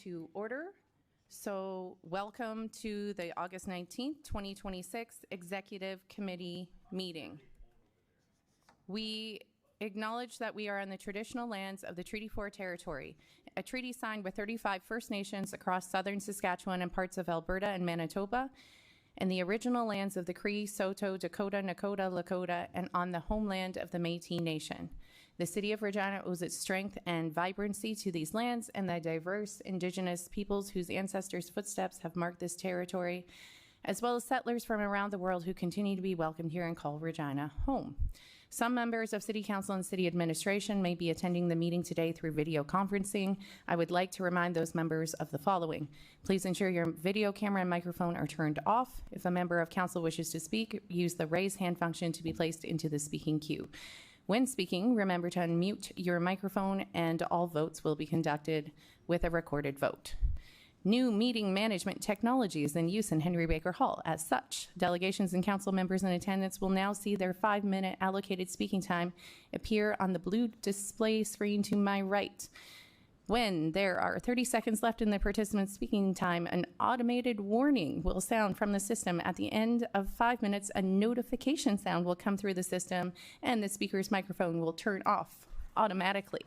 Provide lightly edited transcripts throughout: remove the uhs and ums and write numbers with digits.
to order. So welcome to the August 19th, 2026 Executive Committee meeting. We acknowledge that we are on the traditional lands of the Treaty 4 territory, a treaty signed with 35 First Nations across southern Saskatchewan and parts of Alberta and Manitoba, and the original lands of the Cree, Saulteaux, Dakota, Nakota, Lakota, and on the homeland of the Métis Nation. The City of Regina owes its strength and vibrancy to these lands and the diverse Indigenous peoples whose ancestors' footsteps have marked this territory, as well as settlers from around the world who continue to be welcomed here and call Regina home. Some members of City Council and City Administration may be attending the meeting today through video conferencing. I would like to remind those members of the following. Please ensure your video camera and microphone are turned off. If a member of Council wishes to speak, use the raise hand function to be placed into the speaking queue. When speaking, remember to unmute your microphone, and all votes will be conducted with a recorded vote. New meeting management technology is in use in Henry Baker Hall. As such, delegations and council members in attendance will now see their 5-minute allocated speaking time appear on the blue display screen to my right. When there are 30 seconds left in the participant's speaking time, an automated warning will sound from the system. At the end of 5 minutes, a notification sound will come through the system, and the speaker's microphone will turn off automatically.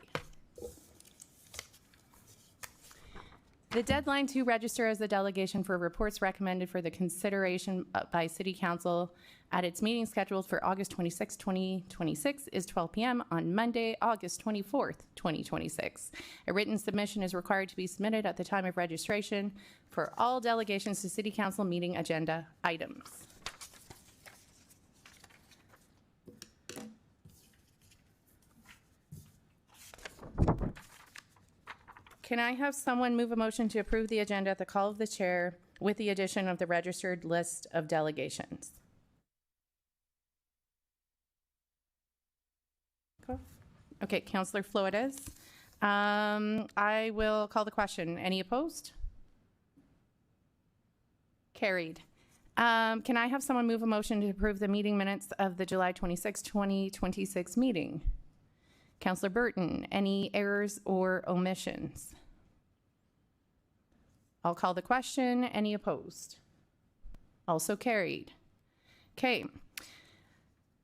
The deadline to register as a delegation for reports recommended for the consideration by City Council at its meeting scheduled for August 26, 2026 is 12 p.m. on Monday, August 24th, 2026. A written submission is required to be submitted at the time of registration for all delegations to City Council meeting agenda items. Can I have someone move a motion to approve the agenda at the call of the chair with the addition of the registered list of delegations? Okay, Councillor Flores. I will call the question. Any opposed? Carried. Can I have someone move a motion to approve the meeting minutes of the July 26, 2026 meeting? Councillor Burton, any errors or omissions? I'll call the question. Any opposed? Also carried. Okay.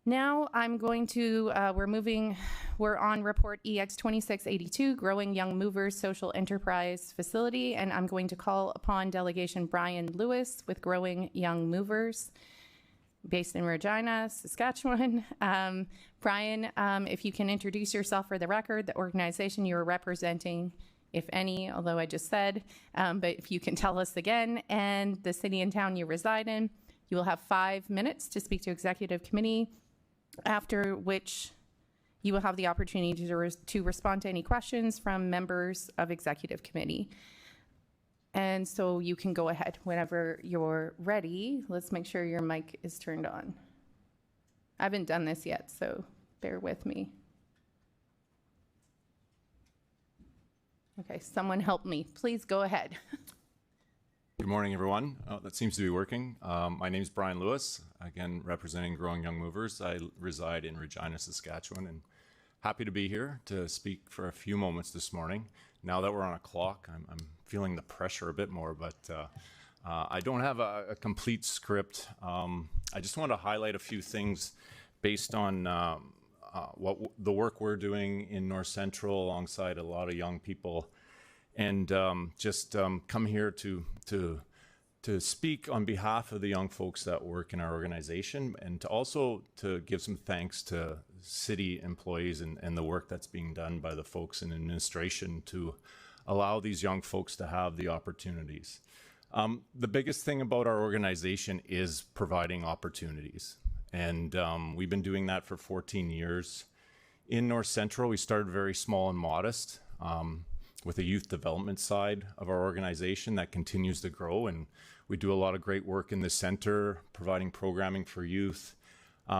Now I'm going to, we're on report EX 2682, Growing Young Movers Social Enterprise Facility, and I'm going to call upon delegation Brian Lewis with Growing Young Movers, based in Regina, Saskatchewan. Brian, if you can introduce yourself for the record, the organization you're representing, if any, although I just said, but if you can tell us again, and the city and town you reside in. You will have 5 minutes to speak to Executive Committee, after which you will have the opportunity to respond to any questions from members of Executive Committee. And so you can go ahead whenever you're ready. Let's make sure your mic is turned on. I haven't done this yet, so bear with me. Okay, someone help me. Please go ahead. Good morning, everyone. That seems to be working. My name is Brian Lewis, again, representing Growing Young Movers. I reside in Regina, Saskatchewan, and happy to be here to speak for a few moments this morning. Now that we're on a clock, I'm feeling the pressure a bit more, but I don't have a complete script. I just want to highlight a few things based on the work we're doing in North Central alongside a lot of young people, and just come here to speak on behalf of the young folks that work in our organization, and to also to give some thanks to city employees and the work that's being done by the folks in administration to allow these young folks to have the opportunities. The biggest thing about our organization is providing opportunities. And we've been doing that for 14 years. In North Central, we started very small and modest with a youth development side of our organization that continues to grow. And we do a lot of great work in the center, providing programming for youth,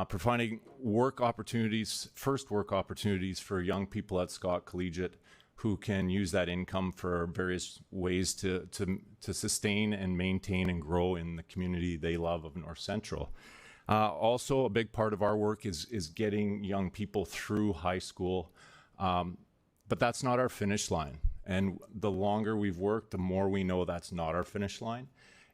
providing work opportunities, first work opportunities for young people at Scott Collegiate who can use that income for various ways to sustain and maintain and grow in the community they love of North Central. Also, a big part of our work is getting young people through high school, but that's not our finish line. And the longer we've worked, the more we know that's not our finish line.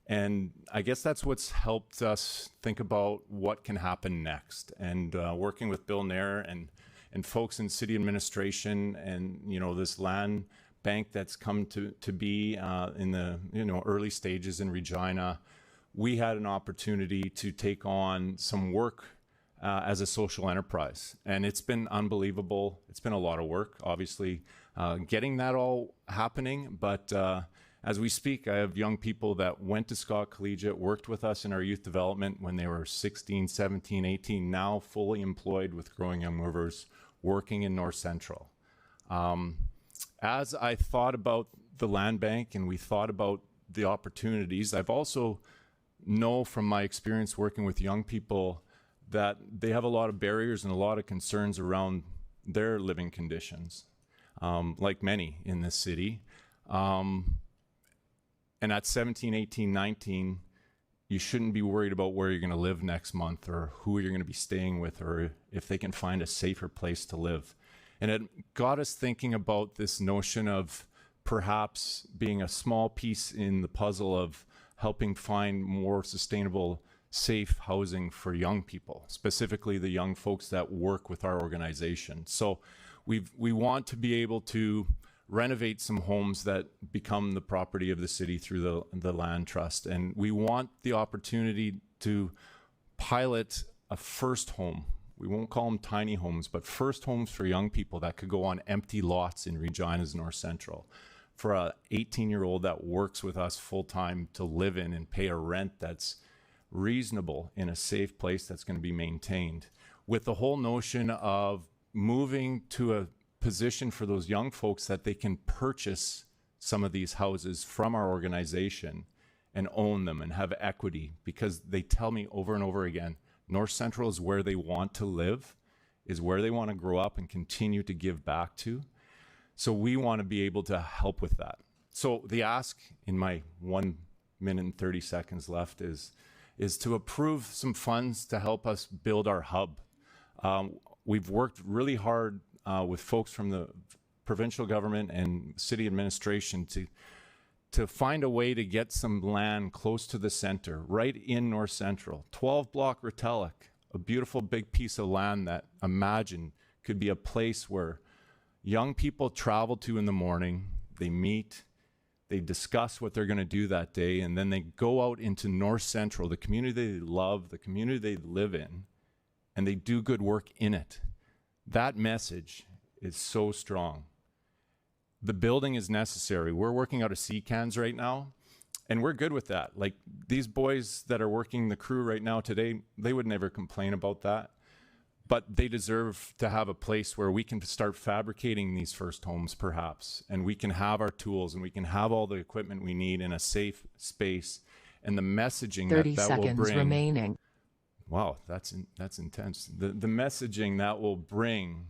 And I guess that's what's helped us think about what can happen next. And working with Bill Nair and folks in city administration and, this land bank that's come to be in the, early stages in Regina, we had an opportunity to take on some work as a social enterprise. And it's been unbelievable. It's been a lot of work, obviously, getting that all happening. But as we speak, I have young people that went to Scott Collegiate, worked with us in our youth development when they were 16, 17, 18, now fully employed with Growing Young Movers, working in North Central. As I thought about the land bank and we thought about the opportunities, I've also know from my experience working with young people that they have a lot of barriers and a lot of concerns around their living conditions, like many in this city. And at 17, 18, 19, you shouldn't be worried about where you're going to live next month or who you're going to be staying with or if they can find a safer place to live. And it got us thinking about this notion of perhaps being a small piece in the puzzle of helping find more sustainable, safe housing for young people, specifically the young folks that work with our organization. So we want to be able to renovate some homes that become the property of the city through the land trust. And we want the opportunity to pilot a first home. We won't call them tiny homes, but first homes for young people that could go on empty lots in Regina's North Central. For a 18-year-old that works with us full-time to live in and pay a rent that's reasonable in a safe place that's going to be maintained. With the whole notion of moving to a position for those young folks that they can purchase some of these houses from our organization and own them and have equity, because they tell me over and over again, North Central is where they want to live, is where they want to grow up and continue to give back to. So we want to be able to help with that. So the ask in my 1 minute and 30 seconds left is to approve some funds to help us build our hub. We've worked really hard with folks from the provincial government and city administration to find a way to get some land close to the center, right in North Central. 12-block Retellic, a beautiful big piece of land that imagine could be a place where young people travel to in the morning, they meet, they discuss what they're going to do that day, and then they go out into North Central, the community they love, the community they live in, and they do good work in it. That message is so strong. The building is necessary. We're working out of C-cans right now, and we're good with that. Like, these boys that are working the crew right now today, they would never complain about that. But they deserve to have a place where we can start fabricating these first homes, perhaps, and we can have our tools and we can have all the equipment we need in a safe space. And the messaging 30 that will seconds bring. remaining. Wow, that's intense. The messaging that will bring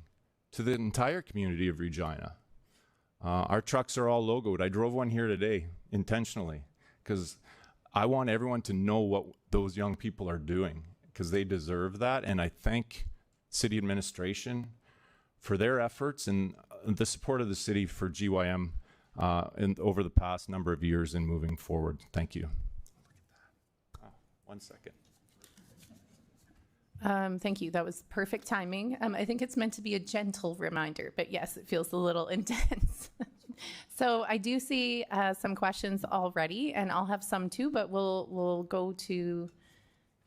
to the entire community of Regina. Our trucks are all logoed. I drove one here today intentionally because I want everyone to know what those young people are doing, because they deserve that. And I thank city administration for their efforts and the support of the city for GYM over the past number of years and moving forward. Thank you. 1 second. Thank you. That was perfect timing. I think it's meant to be a gentle reminder, but yes, it feels a little intense. So I do see some questions already, and I'll have some too, but we'll go to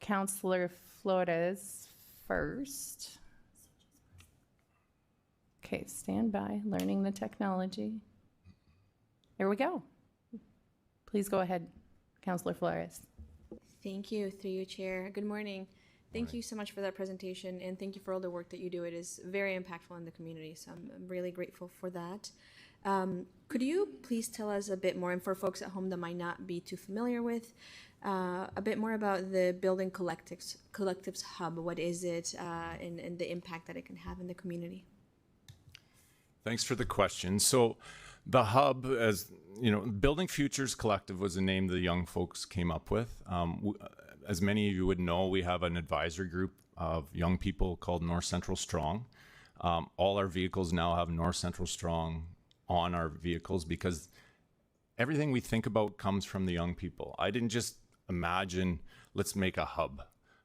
Councillor Flores first. Okay, stand by, learning the technology. There we go. Please go ahead, Councillor Flores. Thank you, through you, Chair. Good morning. Thank you so much for that presentation, and thank you for all the work that you do. It is very impactful in the community, so I'm really grateful for that. Could you please tell us a bit more, and for folks at home that might not be too familiar with, a bit more about the Building Collectives Hub? What is it, and the impact that it can have in the community? Thanks for the question. So the hub, as you know, Building Futures Collective was the name the young folks came up with. As many of you would know, we have an advisory group of young people called North Central Strong. All our vehicles now have North Central Strong on our vehicles, because everything we think about comes from the young people. I didn't just imagine, let's make a hub.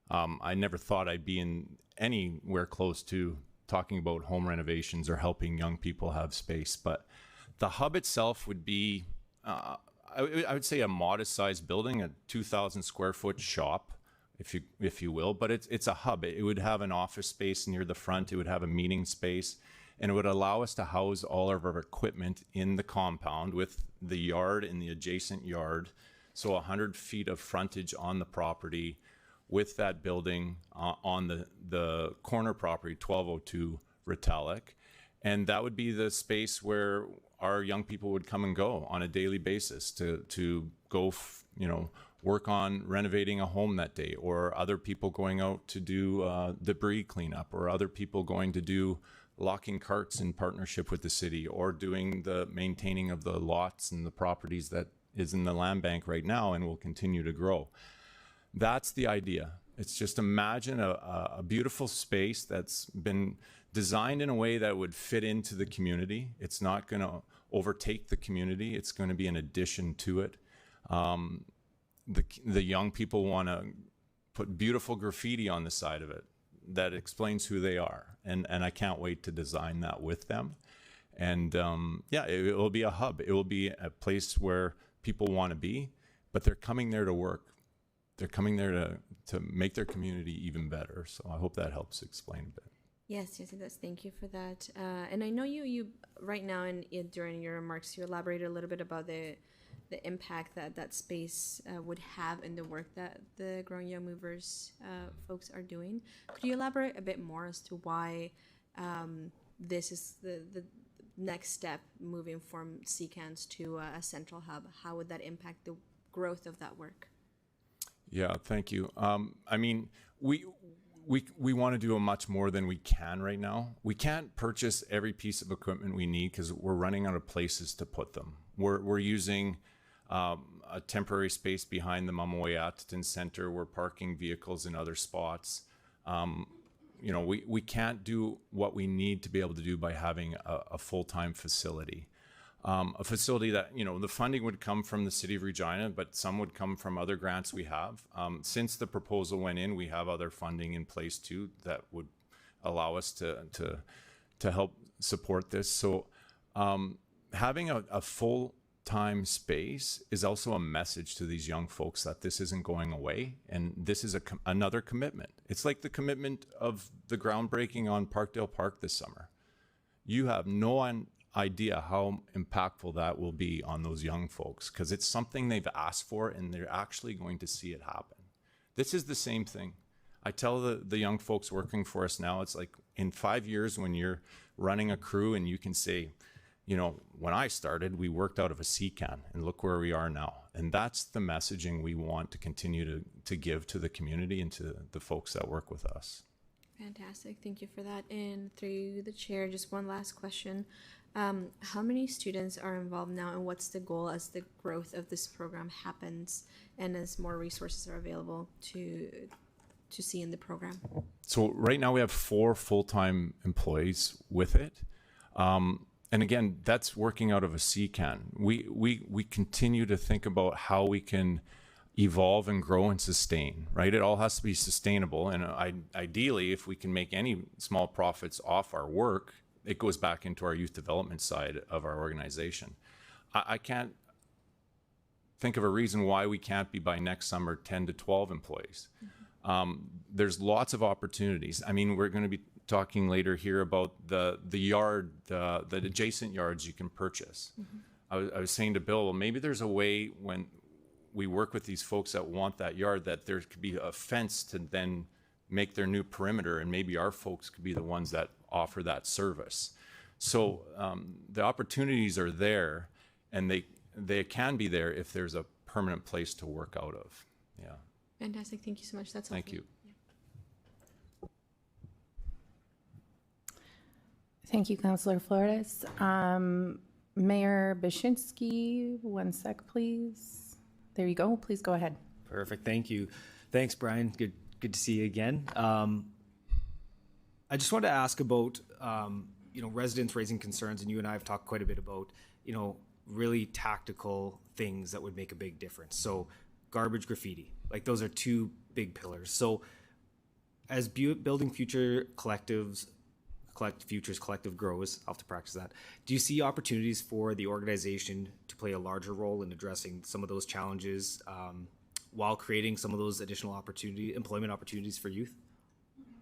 I never thought I'd be in anywhere close to talking about home renovations or helping young people have space. But the hub itself would be, I would say, a modest sized building, a 2,000 square foot shop, if you will. But it's a hub. It would have an office space near the front. It would have a meeting space, and it would allow us to house all of our equipment in the compound with the yard and the adjacent yard. So 100 feet of frontage on the property, with that building on the corner property, 1202 Retallick. And that would be the space where our young people would come and go on a daily basis to go, work on renovating a home that day, or other people going out to do debris cleanup, or other people going to do locking carts in partnership with the city, or doing the maintaining of the lots and the properties that is in the land bank right now and will continue to grow. That's the idea. It's just, imagine a beautiful space that's been designed in a way that would fit into the community. It's not going to overtake the community. It's going to be an addition to it. The young people want to put beautiful graffiti on the side of it that explains who they are. And I can't wait to design that with them. And it will be a hub. It will be a place where people want to be, but they're coming there to work. They're coming there to make their community even better. So I hope that helps explain a bit. Yes, it does. Thank you for that. And I know you right now, during your remarks, you elaborated a little bit about the impact that space would have in the work that the Growing Young Movers folks are doing. Could you elaborate a bit more as to why this is the next step, moving from CCANs to a central hub? How would that impact the growth of that work? Yeah, thank you. I mean, we want to do much more than we can right now. We can't purchase every piece of equipment we need because we're running out of places to put them. We're using a temporary space behind the Mamawayatatun Center. We're parking vehicles in other spots. We can't do what we need to be able to do by having a full-time facility. A facility that, the funding would come from the city of Regina, but some would come from other grants we have. Since the proposal went in, we have other funding in place too that would allow us to help support this. So having a full-time space is also a message to these young folks that this isn't going away, and this is another commitment. It's like the commitment of the groundbreaking on Parkdale Park this summer. You have no idea how impactful that will be on those young folks, because it's something they've asked for and they're actually going to see it happen. This is the same thing. I tell the young folks working for us now, it's like in 5 years when you're running a crew and you can say, when I started, we worked out of a CCAN and look where we are now. And that's the messaging we want to continue to give to the community and to the folks that work with us. Fantastic. Thank you for that. And through the chair, just one last question. How many students are involved now, and what's the goal as the growth of this program happens and as more resources are available to see in the program? So right now we have 4 full-time employees with it. And again, that's working out of a CCAN. We continue to think about how we can evolve and grow and sustain, right? It all has to be sustainable. And ideally, if we can make any small profits off our work, it goes back into our youth development side of our organization. I can't think of a reason why we can't be by next summer 10 to 12 employees. There's lots of opportunities. I mean, we're going to be talking later here about the yard, the adjacent yards you can purchase. I was saying to Bill, well, maybe there's a way when we work with these folks that want that yard that there could be a fence to then make their new perimeter, and maybe our folks could be the ones that offer that service. So the opportunities are there, and they can be there if there's a permanent place to work out of. Yeah. Fantastic. Thank you so much. That's all. Thank you. Yeah. Thank you, Councillor Flores. Mayor Bashinsky, 1 sec, please. There you go. Please go ahead. Perfect. Thank you. Thanks, Brian. Good to see you again. I just wanted to ask about, residents raising concerns, and you and I have talked quite a bit about, really tactical things that would make a big difference. So garbage, graffiti, like those are two big pillars. So as building future collectives, Futures Collective grows, I'll have to practice that. Do you see opportunities for the organization to play a larger role in addressing some of those challenges while creating some of those additional employment opportunities for youth?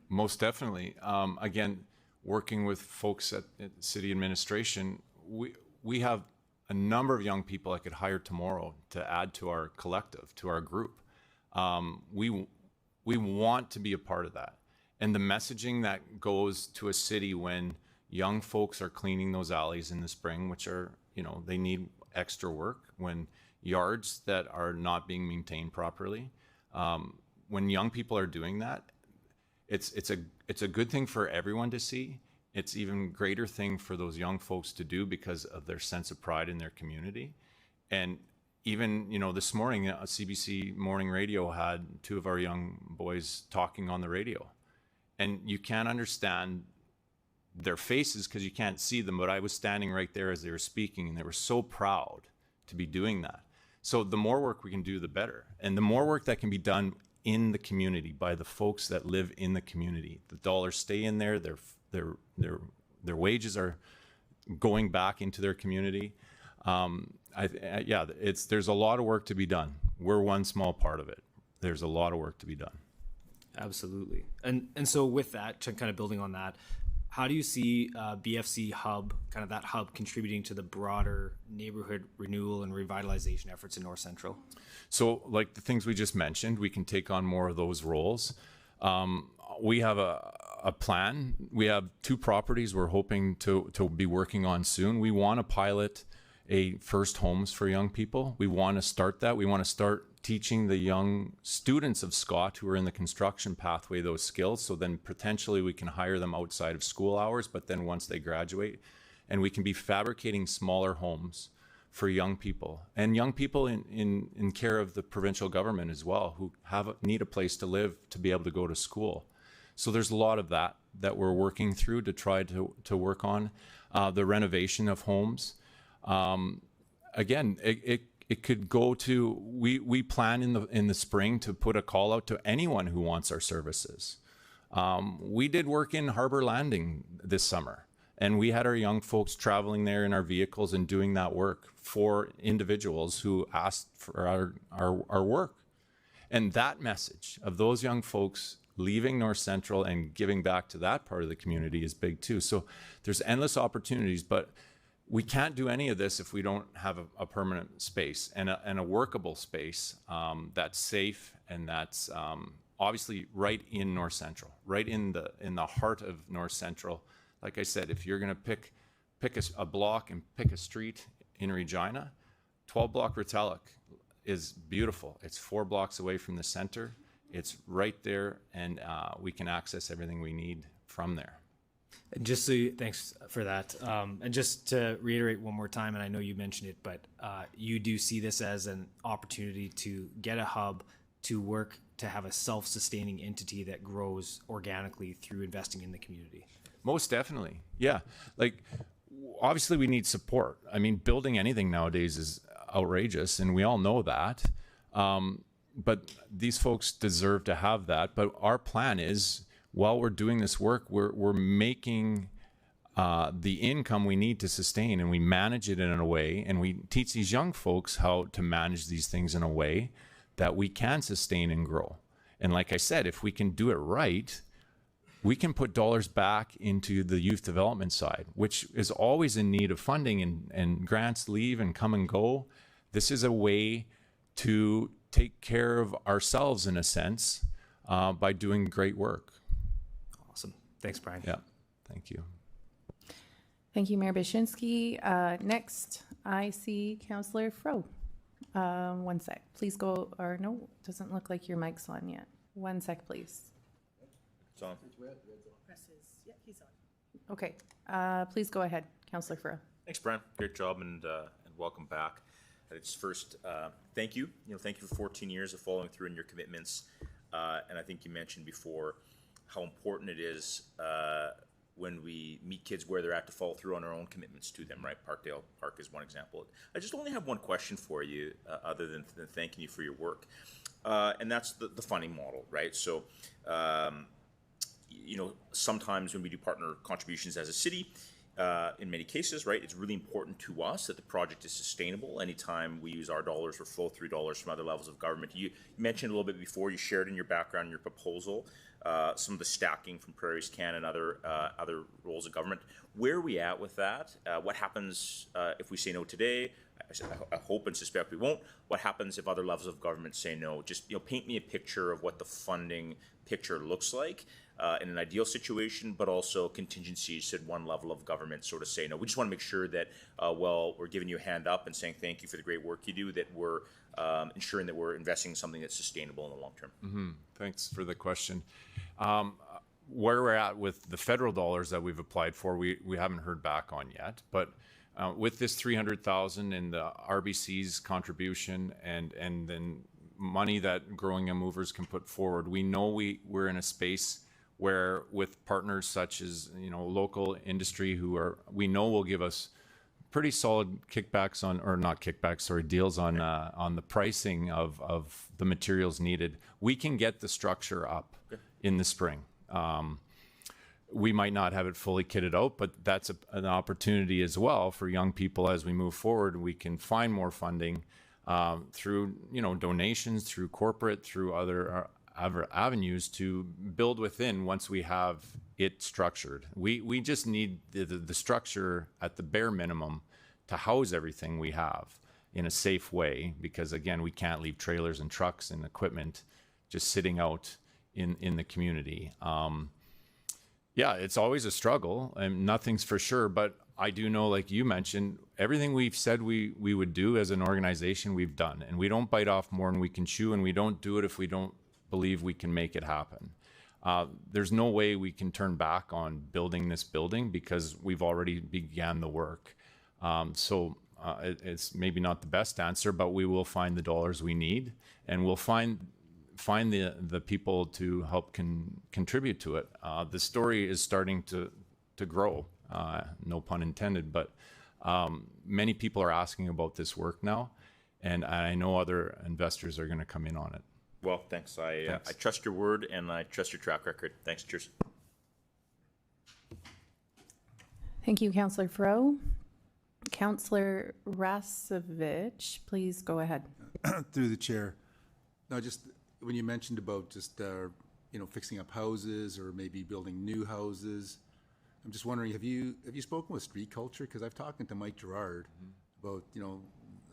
Most definitely. Again, working with folks at city administration, we have a number of young people I could hire tomorrow to add to our collective, to our group. We want to be a part of that. And the messaging that goes to a city when young folks are cleaning those alleys in the spring, which are, they need extra work, when yards that are not being maintained properly, when young people are doing that, it's a good thing for everyone to see. It's even greater thing for those young folks to do because of their sense of pride in their community. And even, this morning, CBC Morning Radio had two of our young boys talking on the radio. And you can't understand their faces because you can't see them, but I was standing right there as they were speaking, and they were so proud to be doing that. So the more work we can do, the better. And the more work that can be done in the community by the folks that live in the community, the dollars stay in there, their wages are going back into their community. There's a lot of work to be done. We're one small part of it. There's a lot of work to be done. Absolutely. And so with that, kind of building on that, how do you see BFC Hub, kind of that hub, contributing to the broader neighborhood renewal and revitalization efforts in North Central? So like the things we just mentioned, we can take on more of those roles. We have a plan. We have 2 properties we're hoping to be working on soon. We want to pilot a first homes for young people. We want to start that. We want to start teaching the young students of Scott who are in the construction pathway those skills, so then potentially we can hire them outside of school hours, but then once they graduate, and we can be fabricating smaller homes for young people, and young people in care of the provincial government as well, who need a place to live to be able to go to school. So there's a lot of that we're working through to try to work on. The renovation of homes. Again, it could go to, we plan in the spring to put a call out to anyone who wants our services. We did work in Harbor Landing this summer, and we had our young folks traveling there in our vehicles and doing that work for individuals who asked for our work. And that message of those young folks leaving North Central and giving back to that part of the community is big too. So there's endless opportunities, but we can't do any of this if we don't have a permanent space and a workable space that's safe and that's obviously right in North Central, right in the heart of North Central. Like I said, if you're going to pick a block and pick a street in Regina, 12 block Retallick is beautiful. It's 4 blocks away from the center. It's right there, and we can access everything we need from there. And thanks for that. And just to reiterate one more time, and I know you mentioned it, but you do see this as an opportunity to get a hub to work to have a self-sustaining entity that grows organically through investing in the community. Most definitely. Yeah. Like, obviously we need support. I mean, building anything nowadays is outrageous, and we all know that. But these folks deserve to have that. But our plan is, while we're doing this work, we're making the income we need to sustain, and we manage it in a way, and we teach these young folks how to manage these things in a way that we can sustain and grow. And like I said, if we can do it right, we can put dollars back into the youth development side, which is always in need of funding, and grants leave and come and go. This is a way to take care of ourselves in a sense by doing great work. Awesome. Thanks, Brian. Yeah, thank you. Thank you, Mayor Bashinsky. Next, I see Councillor Fro. One sec. Please go, or no, doesn't look like your mic's on yet. One sec, please. It's on. Okay, please go ahead, Councillor Fro. Thanks, Brian. Great job, and welcome back. It's first, thank you. Thank you for 14 years of following through on your commitments. And I think you mentioned before how important it is when we meet kids where they're at to follow through on our own commitments to them, right? Parkdale Park is one example. I just only have one question for you, other than thanking you for your work. And that's the funding model, right? So, sometimes when we do partner contributions as a city, in many cases, right, it's really important to us that the project is sustainable. Anytime we use our dollars or flow through dollars from other levels of government, you mentioned a little bit before, you shared in your background, your proposal, some of the stacking from Prairies Can and other roles of government. Where are we at with that? What happens if we say no today? I hope and suspect we won't. What happens if other levels of government say no? Just paint me a picture of what the funding picture looks like in an ideal situation, but also contingencies should one level of government sort of say no. We just want to make sure that we're giving you a hand up and saying thank you for the great work you do, that we're ensuring that we're investing in something that's sustainable in the long term. Thanks for the question. Where we're at with the federal dollars that we've applied for, we haven't heard back on yet. But with this 300,000 and the RBC's contribution and then money that Growing Young Movers can put forward, we know we're in a space where with partners such as local industry we know will give us pretty solid kickbacks deals on the pricing of the materials needed. We can get the structure up in the spring. We might not have it fully kitted out, but that's an opportunity as well for young people as we move forward. We can find more funding through donations, through corporate, through other avenues to build within once we have it structured. We just need the structure at the bare minimum to house everything we have in a safe way, because again, we can't leave trailers and trucks and equipment just sitting out in the community. It's always a struggle and nothing's for sure, but I do know, like you mentioned, everything we've said we would do as an organization, we've done, and we don't bite off more than we can chew, and we don't do it if we don't believe we can make it happen. There's no way we can turn back on building this building because we've already began the work. It's maybe not the best answer, but we will find the dollars we need, and we'll find the people to help contribute to it. The story is starting to grow, no pun intended, but many people are asking about this work now, and I know other investors are going to come in on it. Well, thanks. I trust your word and I trust your track record. Thanks. Cheers. Thank you, Councillor Fro. Councillor Rasevich, please go ahead. Through the chair. Now, just when you mentioned about just fixing up houses or maybe building new houses, I'm just wondering, have you spoken with Street Culture? Because I've talked to Mike Gerard about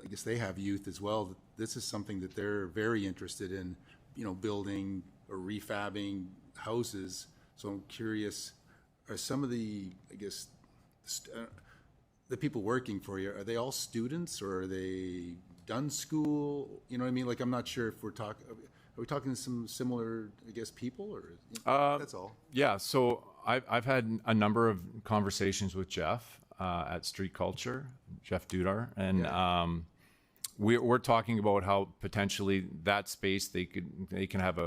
I guess they have youth as well. This is something that they're very interested in, building or refabbing houses. So I'm curious, are some of the, I guess, the people working for you, are they all students or are they done school? You know what I mean? Like, I'm not sure if are we talking to some similar, I guess, people or that's all? Yeah, so I've had a number of conversations with Jeff at Street Culture, Jeff Dudar, and we're talking about how potentially that space they can have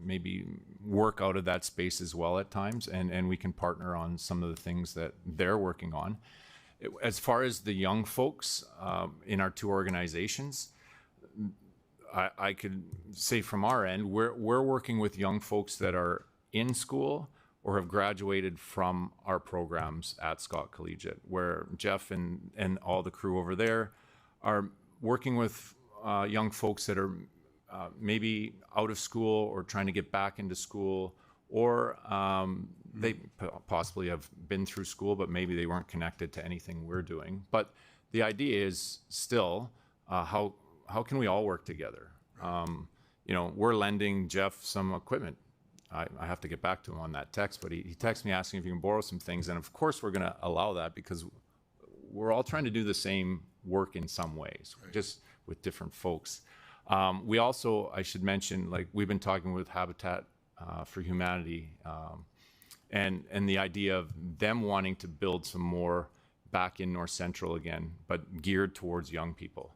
maybe work out of that space as well at times, and we can partner on some of the things that they're working on. As far as the young folks in our two organizations, I could say from our end, we're working with young folks that are in school or have graduated from our programs at Scott Collegiate, where Jeff and all the crew over there are working with young folks that are maybe out of school or trying to get back into school, or they possibly have been through school, but maybe they weren't connected to anything we're doing. But the idea is still, how can we all work together? We're lending Jeff some equipment. I have to get back to him on that text, but he texted me asking if he can borrow some things. And of course, we're going to allow that because we're all trying to do the same work in some ways, right, just with different folks. We also, I should mention, like we've been talking with Habitat for Humanity and the idea of them wanting to build some more back in North Central again, but geared towards young people.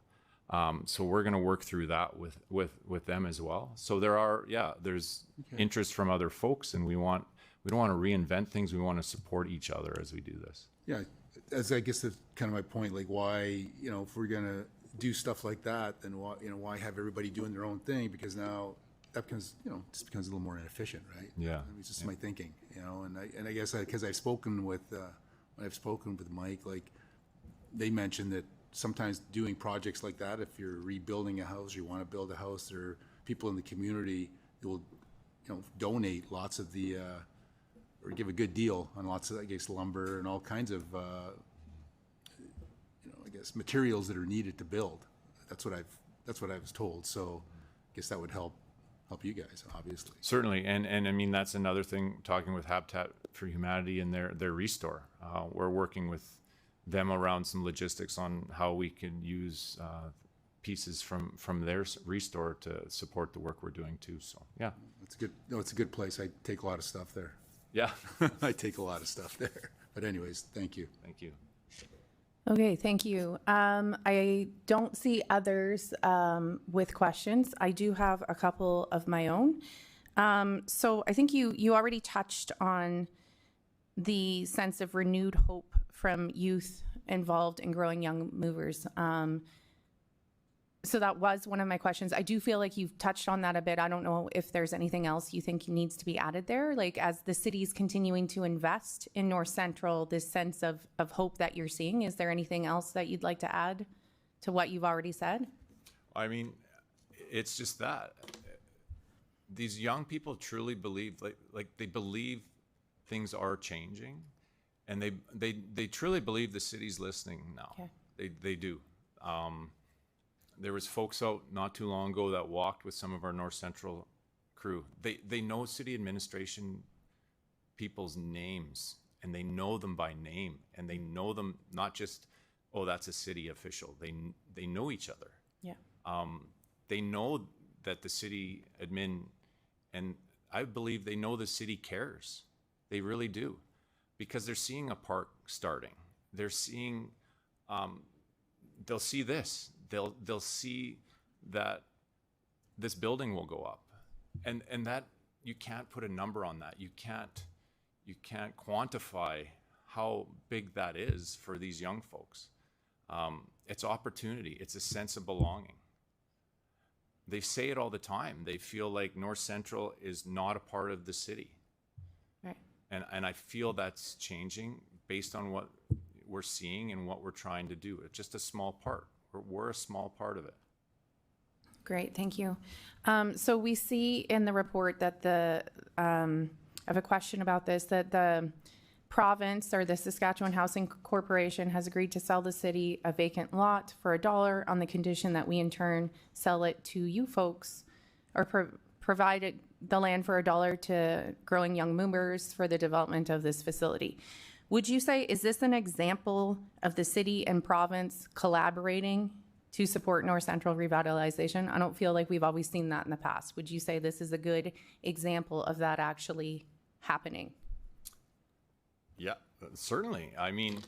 So we're going to work through that with them as well. So there's interest from other folks, and we want we don't want to reinvent things. We want to support each other as we do this. Yeah, as I guess that's kind of my point, like why, if we're gonna do stuff like that, then why have everybody doing their own thing? Because now that becomes, just becomes a little more inefficient, right? Yeah. I mean, it's just my thinking, and I guess because I've spoken with, when I've spoken with Mike, like they mentioned that sometimes doing projects like that, if you're rebuilding a house, you want to build a house, there are people in the community that will, donate lots of the, or give a good deal on lots of, I guess, lumber and all kinds of, I guess, materials that are needed to build. That's what I was told. So I guess that would help you guys, obviously. Certainly, and I mean that's another thing. Talking with Habitat for Humanity and their restore, we're working with them around some logistics on how we can use pieces from their restore to support the work we're doing too. So yeah, It's good. No, it's a good place. I take a lot of stuff there. yeah. I take a lot of stuff there. But anyways, thank you. Thank you. Okay, thank you. I don't see others with questions. I do have a couple of my own. So I think you already touched on the sense of renewed hope from youth involved in growing young movers. So that was one of my questions. I do feel like you've touched on that a bit. I don't know if there's anything else you think needs to be added there. Like as the city's continuing to invest in North Central, this sense of hope that you're seeing, is there anything else that you'd like to add to what you've already said? I mean, it's just that these young people truly believe, like they believe things are changing, and they truly believe the city's listening now. Okay. They do. There was folks out not too long ago that walked with some of our North Central crew. They know city administration people's names, and they know them by name, and they know them not just, oh, that's a city official. They know each other. Yeah. They know that the city admin, and I believe they know the city cares. They really do, because they're seeing a park starting. They're seeing, they'll see this. They'll see that this building will go up, and that you can't put a number on that. You can't quantify how big that is for these young folks. It's opportunity. It's a sense of belonging. They say it all the time. They feel like North Central is not a part of the city. Right. And I feel that's changing based on what we're seeing and what we're trying to do. It's just a small part. We're a small part of it. Great, thank you. So we see in the report that I have a question about this, that the province or the Saskatchewan Housing Corporation has agreed to sell the city a vacant lot for $1 on the condition that we in turn sell it to you folks, or provide the land for $1 to growing young movers for the development of this facility. Would you say, is this an example of the city and province collaborating to support North Central revitalization? I don't feel like we've always seen that in the past. Would you say this is a good example of that actually happening? Yeah, certainly. I mean,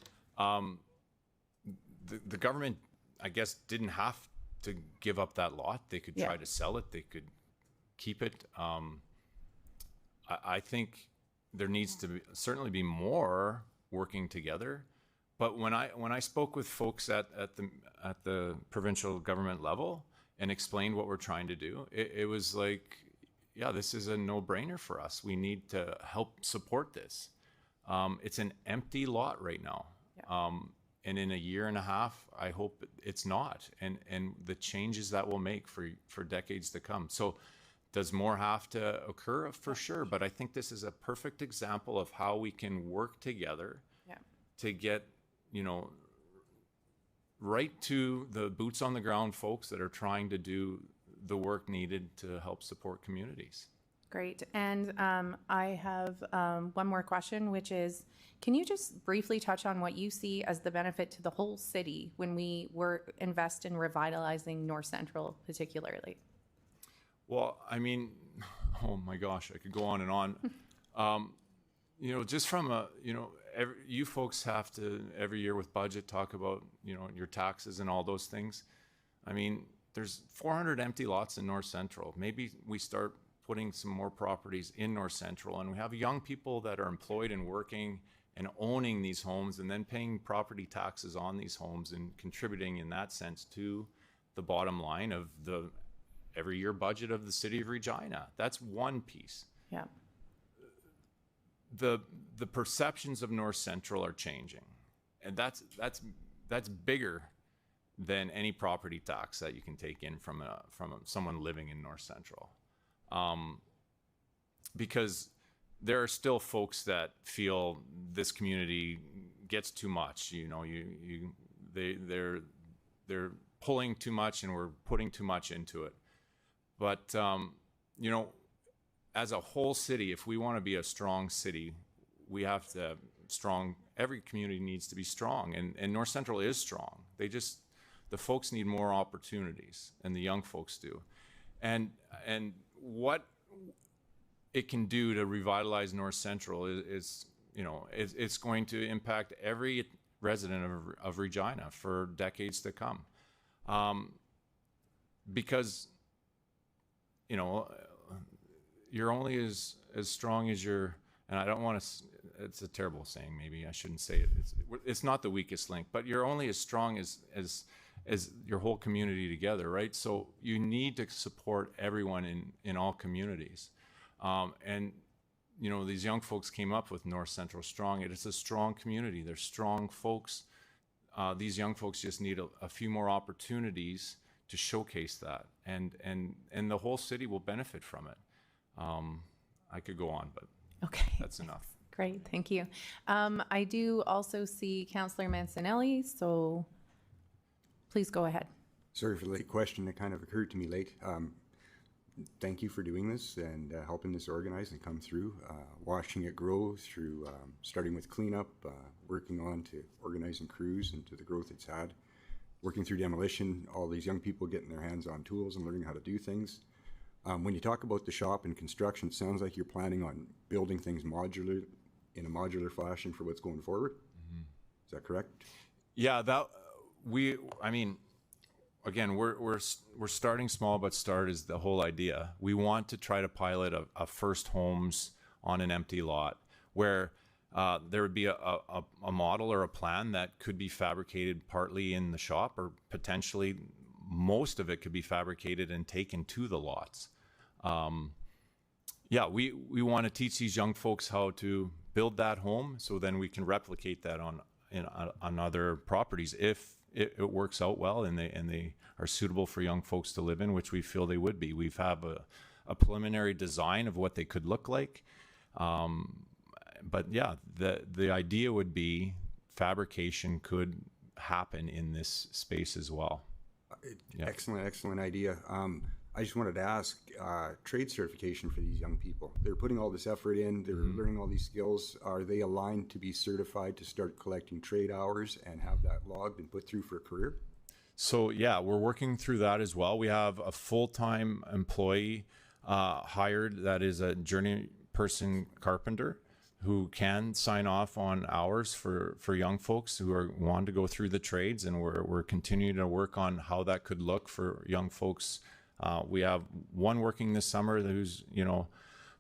the government, I guess, didn't have to give up that lot. They could try to sell it. They could keep it. I think there needs to certainly be more working together. But when I spoke with folks at the provincial government level and explained what we're trying to do, it was like, yeah, this is a no-brainer for us. We need to help support this. It's an empty lot right now. Yeah. And in a year and a half, I hope it's not. And the changes that will make for decades to come. So does more have to occur? For sure. But I think this is a perfect example of how we can work together to get, right to the boots on the ground folks that are trying to do the work needed to help support communities. Great. And I have one more question, which is, can you just briefly touch on what you see as the benefit to the whole city when we invest in revitalizing North Central particularly? Well, I mean, oh my gosh, I could go on and on. Just from you folks have to every year with budget talk about, your taxes and all those things. I mean, there's 400 empty lots in North Central. Maybe we start putting some more properties in North Central, and we have young people that are employed and working and owning these homes and then paying property taxes on these homes and contributing in that sense to the bottom line of the every year budget of the city of Regina. That's one piece. Yeah. The perceptions of North Central are changing, and that's bigger than any property tax that you can take in from someone living in North Central, because there are still folks that feel this community gets too much. You know, they're pulling too much, and we're putting too much into it. But you know, as a whole city, if we want to be a strong city, we have to have strong. Every community needs to be strong, and North Central is strong. The folks need more opportunities, and the young folks do. And what it can do to revitalize North Central is you know, it's going to impact every resident of Regina for decades to come. Because, you know, you're only as strong as your, and I don't want to, it's a terrible saying, maybe I shouldn't say it. It's not the weakest link, but you're only as strong as your whole community together, right? So you need to support everyone in all communities. And, you know, these young folks came up with North Central Strong. It is a strong community. They're strong folks. These young folks just need a few more opportunities to showcase that, and the whole city will benefit from it. I could go on, but Okay. that's enough. Great, thank you. I do also see Councillor Mancinelli, so please go ahead. Sorry for the late question. It kind of occurred to me late. Thank you for doing this and helping this organize and come through, watching it grow through starting with cleanup, working on to organizing crews and to the growth it's had, working through demolition, all these young people getting their hands on tools and learning how to do things. When you talk about the shop and construction, it sounds like you're planning on building things modular in a modular fashion for what's going forward. Mm-hmm. Is that correct? Yeah, I mean, again, we're starting small, but start is the whole idea. We want to try to pilot a first homes on an empty lot where there would be a model or a plan that could be fabricated partly in the shop, or potentially most of it could be fabricated and taken to the lots. Yeah, we want to teach these young folks how to build that home, so then we can replicate that on other properties if it works out well and they are suitable for young folks to live in, which we feel they would be. We have a preliminary design of what they could look like. But yeah, the idea would be fabrication could happen in this space as well. Yeah. Excellent idea. I just wanted to ask, trade certification for these young people. They're putting all this effort in, they're learning all these skills. Are they aligned to be certified to start collecting trade hours and have that logged and put through for a career? So yeah, we're working through that as well. We have a full-time employee hired that is a journey person carpenter who can sign off on hours for young folks who want to go through the trades, and we're continuing to work on how that could look for young folks. We have one working this summer who's, you know,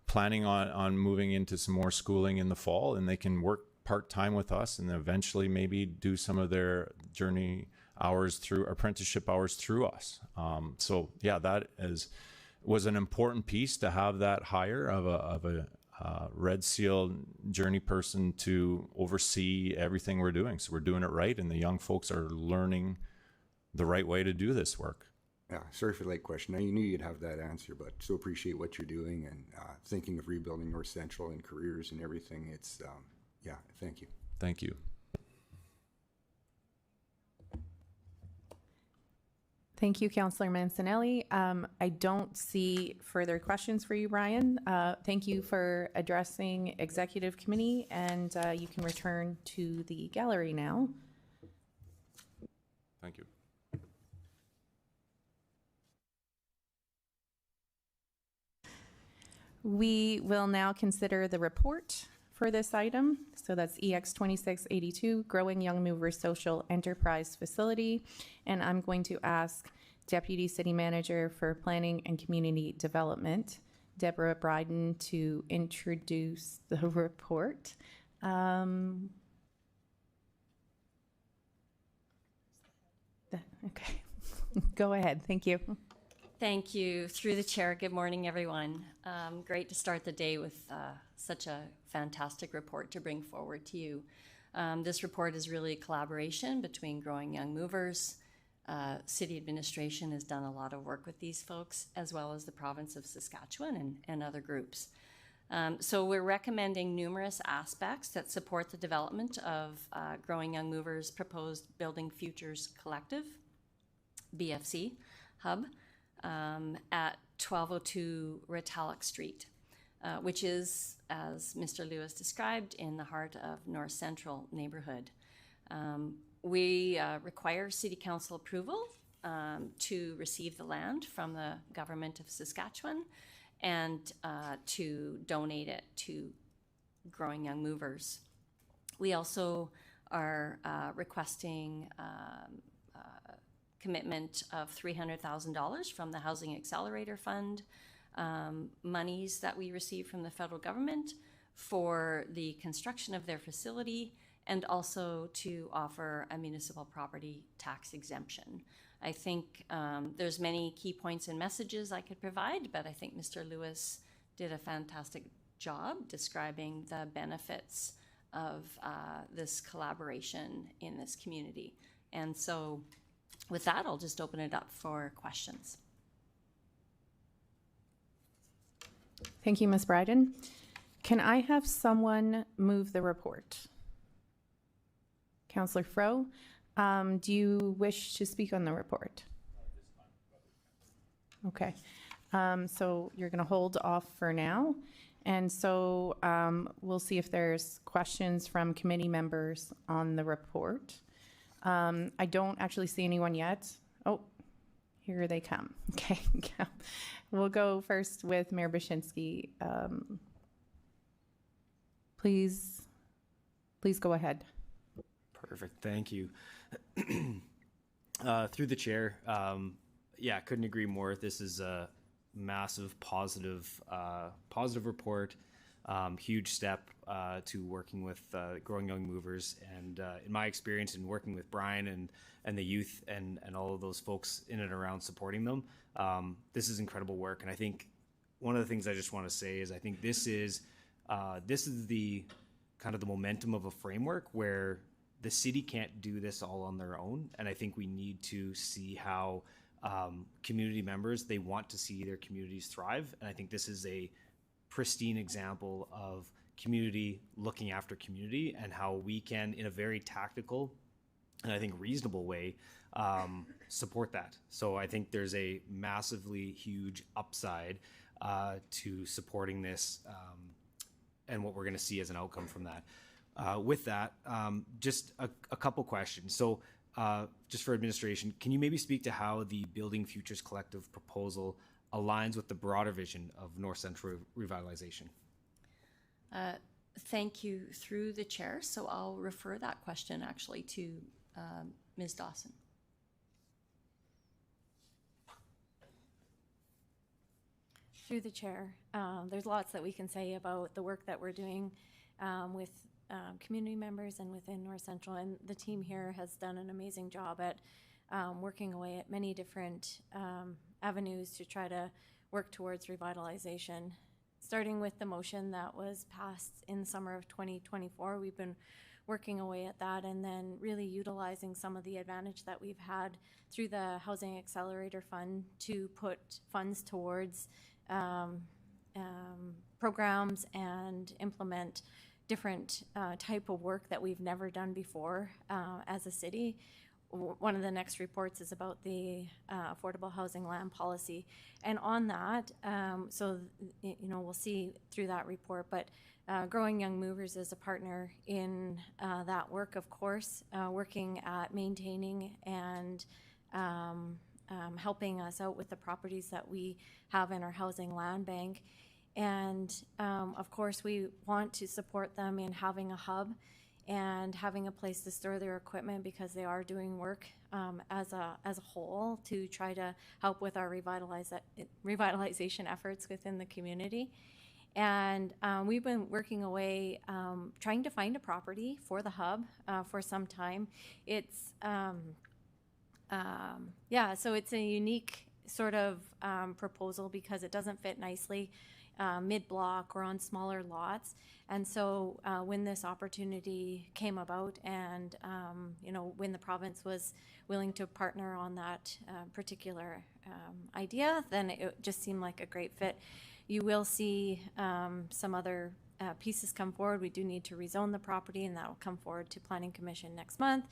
planning on moving into some more schooling in the fall, and they can work part-time with us and eventually maybe do some of their journey hours through apprenticeship hours through us. So yeah, that was an important piece to have that hire of a Red Seal journey person to oversee everything we're doing. So we're doing it right, and the young folks are learning the right way to do this work. Yeah, sorry for the late question. I knew you'd have that answer, but so appreciate what you're doing and thinking of rebuilding North Central and careers and everything. It's, yeah, thank you. Thank you. Thank you, Councillor Mancinelli. I don't see further questions for you, Brian. Thank you for addressing Executive Committee, and you can return to the gallery now. Thank you. We will now consider the report for this item. So that's EX 2682, Growing Young Movers Social Enterprise Facility. And I'm going to ask Deputy City Manager for Planning and Community Development, Deborah Bryden to introduce the report. Okay, go ahead. Thank you. Thank you. Through the chair, good morning, everyone. Great to start the day with such a fantastic report to bring forward to you. This report is really a collaboration between Growing Young Movers. City administration has done a lot of work with these folks, as well as the province of Saskatchewan and other groups. So we're recommending numerous aspects that support the development of Growing Young Movers' proposed Building Futures Collective, BFC, hub at 1202 Retallick Street, which is, as Mr. Lewis described, in the heart of North Central neighborhood. We require City Council approval to receive the land from the Government of Saskatchewan and to donate it to Growing Young Movers. We also are requesting commitment of $300,000 from the Housing Accelerator Fund, monies that we receive from the federal government for the construction of their facility, and also to offer a municipal property tax exemption. I think there's many key points and messages I could provide, but I think Mr. Lewis did a fantastic job describing the benefits of this collaboration in this community. And so with that, I'll just open it up for questions. Thank you, Ms. Bryden. Can I have someone move the report? Councillor Fro, do you wish to speak on the report? Okay, so you're going to hold off for now. And so we'll see if there's questions from committee members on the report. I don't actually see anyone yet. Oh, here they come. Okay, we'll go first with Mayor Bashinsky. Please go ahead. Perfect, thank you. Through the chair, yeah, couldn't agree more. This is a massive positive report, huge step to working with Growing Young Movers. And in my experience in working with Brian and the youth and all of those folks in and around supporting them, this is incredible work. And I think one of the things I just want to say is I think this is the kind of the momentum of a framework where the city can't do this all on their own. And I think we need to see how community members, they want to see their communities thrive. And I think this is a pristine example of community looking after community and how we can, in a very tactical and I think reasonable way, support that. So I think there's a massively huge upside to supporting this and what we're going to see as an outcome from that. With that, just a couple questions. So just for administration, can you maybe speak to how the Building Futures Collective proposal aligns with the broader vision of North Central revitalization? Thank you through the chair. So I'll refer that question actually to Ms. Dawson. Through the chair, there's lots that we can say about the work that we're doing with community members and within North Central, and the team here has done an amazing job at working away at many different avenues to try to work towards revitalization. Starting with the motion that was passed in the summer of 2024, we've been working away at that, and then really utilizing some of the advantage that we've had through the Housing Accelerator Fund to put funds towards programs and implement different type of work that we've never done before as a city. One of the next reports is about the affordable housing land policy, and on that, so we'll see through that report, but Growing Young Movers is a partner in that work, of course, working at maintaining and helping us out with the properties that we have in our housing land bank. And of course, we want to support them in having a hub and having a place to store their equipment, because they are doing work as a whole to try to help with our revitalization efforts within the community. And we've been working away trying to find a property for the hub for some time. It's so it's a unique sort of proposal because it doesn't fit nicely mid-block or on smaller lots. And so when this opportunity came about and, when the province was willing to partner on that particular idea, then it just seemed like a great fit. You will see some other pieces come forward. We do need to rezone the property, and that will come forward to Planning Commission next month.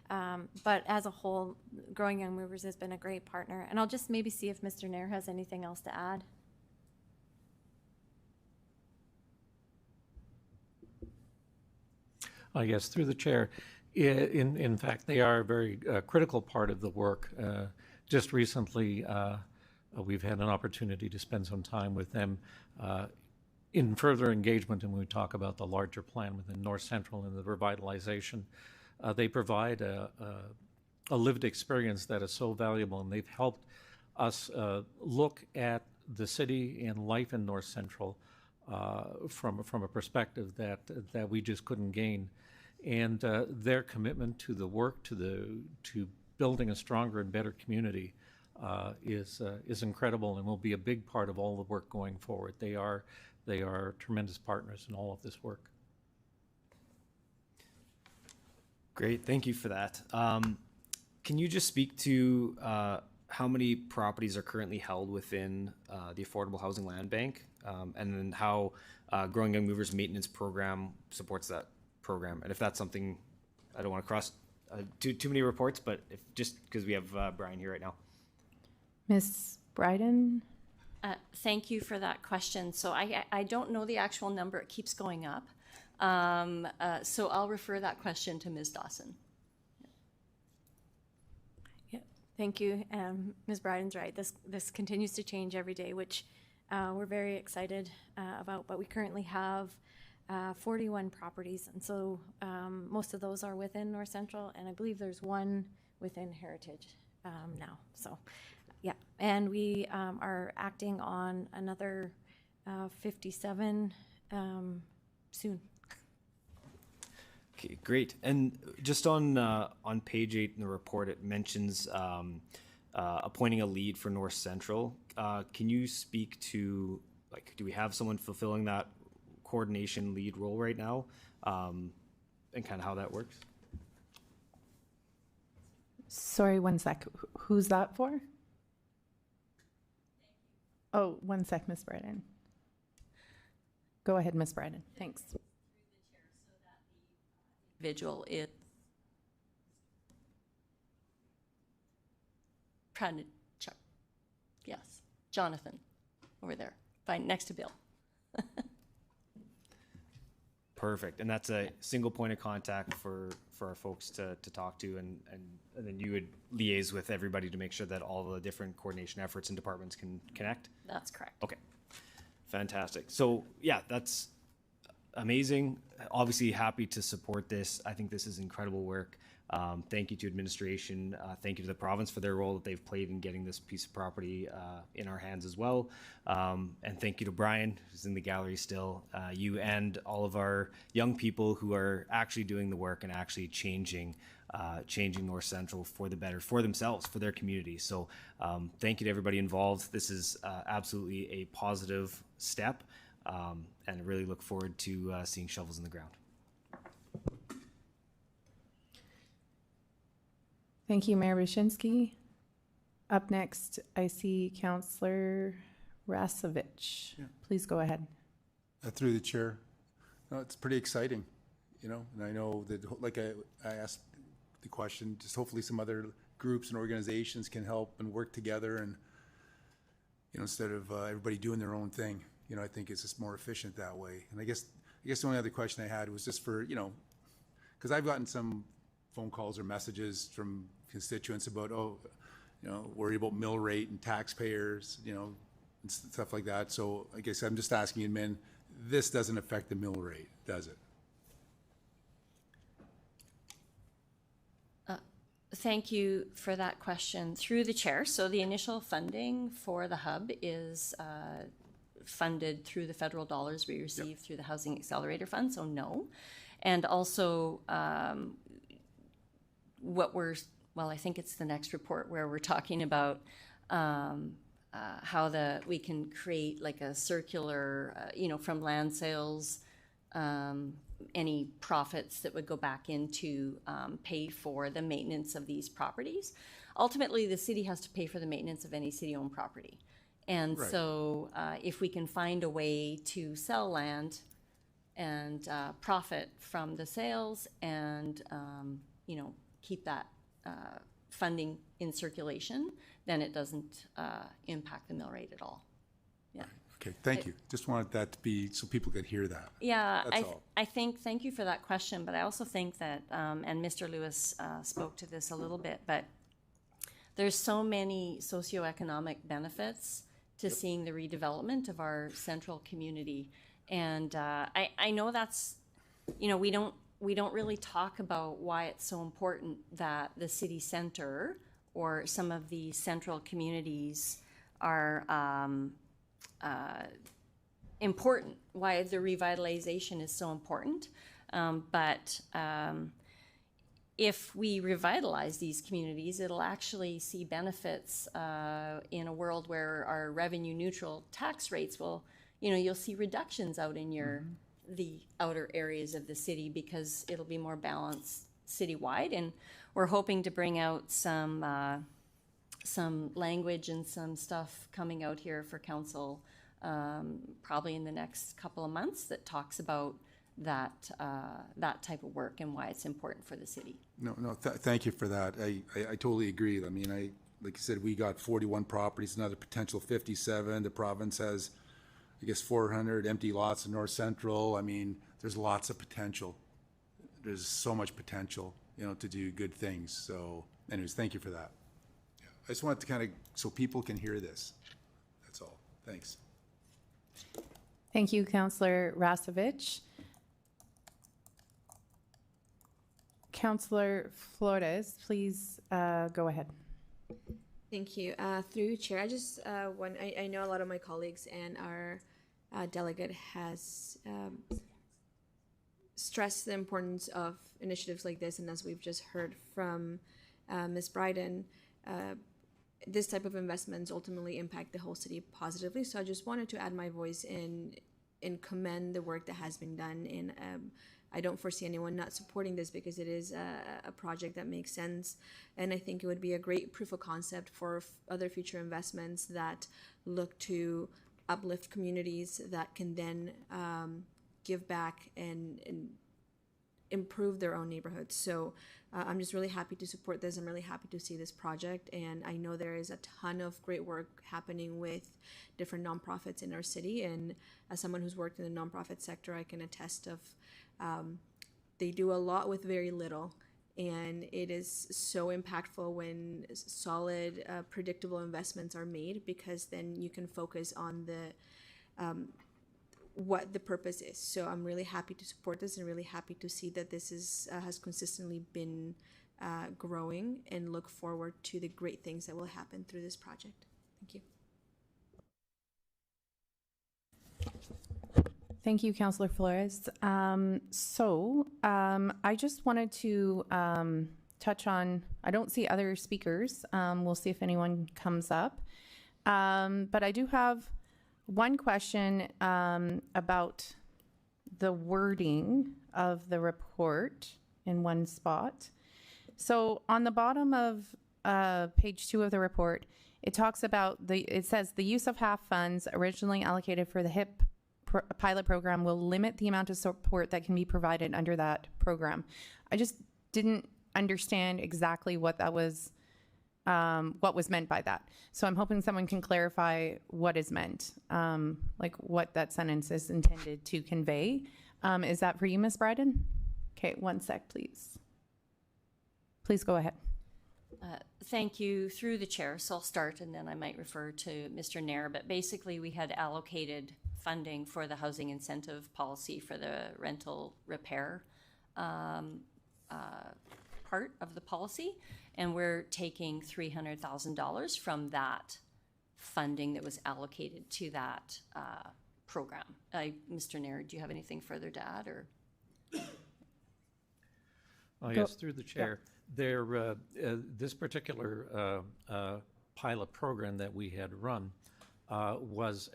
But as a whole, Growing Young Movers has been a great partner. And I'll just maybe see if Mr. Nair has anything else to add. Yes, through the chair. In fact, they are a very critical part of the work. Just recently, we've had an opportunity to spend some time with them in further engagement, and when we talk about the larger plan within North Central and the revitalization. They provide a lived experience that is so valuable, and they've helped us look at the city and life in North Central from a perspective that we just couldn't gain. And their commitment to the work, to building a stronger and better community is incredible, and will be a big part of all the work going forward. They are tremendous partners in all of this work. Great, thank you for that. Can you just speak to how many properties are currently held within the Affordable Housing Land Bank, and then how Growing Young Movers Maintenance Program supports that program? And if that's something, I don't want to cross too many reports, but if just because we have Brian here right now. Ms. Bryden? Thank you for that question. So I don't know the actual number. It keeps going up. So I'll refer that question to Ms. Dawson. Yeah, thank you. Ms. Bryden's right. This continues to change every day, which we're very excited about. But we currently have 41 properties, and so most of those are within North Central, and I believe there's one within Heritage now. So, yeah, and we are acting on another 57 soon. Okay, great. And just on page 8 in the report, it mentions appointing a lead for North Central. Can you speak to, like, do we have someone fulfilling that coordination lead role right now, and kind of how that works? Sorry, one sec. Who's that for? Oh, one sec, Ms. Bryden. Go ahead, Ms. Bryden. Thanks. Individual is trying to check. Yes, Jonathan, over there, fine, next to Bill. Perfect. And that's a single point of contact for our folks to talk to, and then you would liaise with everybody to make sure that all the different coordination efforts and departments can connect? That's correct. Okay, fantastic. So yeah, that's amazing. Obviously happy to support this. I think this is incredible work. Thank you to administration. Thank you to the province for their role that they've played in getting this piece of property in our hands as well. And thank you to Brian, who's in the gallery still, you and all of our young people who are actually doing the work and actually changing North Central for the better, for themselves, for their community. So thank you to everybody involved. This is absolutely a positive step, and I really look forward to seeing shovels in the ground. Thank you, Mayor Wyszynski. Up next, I see Councillor Rasovich. Yeah. Please go ahead. Through the chair. No, it's pretty exciting, and I know that, like I asked the question, just hopefully some other groups and organizations can help and work together, and, instead of everybody doing their own thing, I think it's just more efficient that way. And I guess the only other question I had was just for, because I've gotten some phone calls or messages from constituents about, worry about mill rate and taxpayers, and stuff like that. So I guess I'm just asking admin, this doesn't affect the mill rate, does it? Thank you for that question through the chair. So the initial funding for the hub is funded through the federal dollars we receive through the Housing Accelerator Fund, so no. And also I think it's the next report where we're talking about how we can create like a circular, from land sales, any profits that would go back into pay for the maintenance of these properties. Ultimately, the city has to pay for the maintenance of any city-owned property. And so if we can find a way to sell land and profit from the sales and, keep that funding in circulation, then it doesn't impact the mill rate at all. Yeah. Okay, thank you. Just wanted that to be, so people could hear that. Yeah, That's all. I think, thank you for that question, but I also think that, and Mr. Lewis spoke to this a little bit, but there's so many socioeconomic benefits to seeing the redevelopment of our central community. And I know that's, we don't really talk about why it's so important that the city center or some of the central communities are important, why the revitalization is so important. But if we revitalize these communities, it'll actually see benefits in a world where our revenue neutral tax rates will, you'll see reductions out in the outer areas of the city because it'll be more balanced citywide. And we're hoping to bring out some language and some stuff coming out here for council probably in the next couple of months that talks about that type of work and why it's important for the city. Thank you for that. I totally agree. I mean, like you said, we got 41 properties, another potential 57. The province has, I guess, 400 empty lots in North Central. I mean, there's lots of potential. There's so much potential, to do good things. So anyways, thank you for that. Yeah. I just wanted to kind of, so people can hear this. That's all. Thanks. Thank you, Councillor Rasevich. Councillor Flores, please go ahead. Thank you. Through you, Chair, I just I know a lot of my colleagues and our delegate has stressed the importance of initiatives like this, and as we've just heard from Ms. Bryden, this type of investments ultimately impact the whole city positively. So I just wanted to add my voice and commend the work that has been done. And I don't foresee anyone not supporting this because it is a project that makes sense. And I think it would be a great proof of concept for other future investments that look to uplift communities that can then give back and improve their own neighborhoods. So I'm just really happy to support this. I'm really happy to see this project. And I know there is a ton of great work happening with different nonprofits in our city. And as someone who's worked in the nonprofit sector, I can attest of they do a lot with very little. And it is so impactful when solid, predictable investments are made, because then you can focus on the what the purpose is. So I'm really happy to support this and really happy to see that this is has consistently been growing, and look forward to the great things that will happen through this project. Thank you. Thank you, Councillor Flores. I just wanted to touch on, I don't see other speakers. We'll see if anyone comes up. But I do have one question about the wording of the report in one spot. So on the bottom of page 2 of the report, it talks about it says the use of HAF funds originally allocated for the HIP pilot program will limit the amount of support that can be provided under that program. I just didn't understand exactly what that was, what was meant by that. So I'm hoping someone can clarify what is meant, like what that sentence is intended to convey. Is that for you, Ms. Bryden? Okay, one sec, please. Please go ahead. Thank you. Through the chair, so I'll start and then I might refer to Mr. Nair, but basically we had allocated funding for the housing incentive policy for the rental repair part of the policy, and we're taking $300,000 from that funding that was allocated to that program. Mr. Nair, do you have anything further to add, or? Oh, yes, through the chair. This particular pilot program that we had run was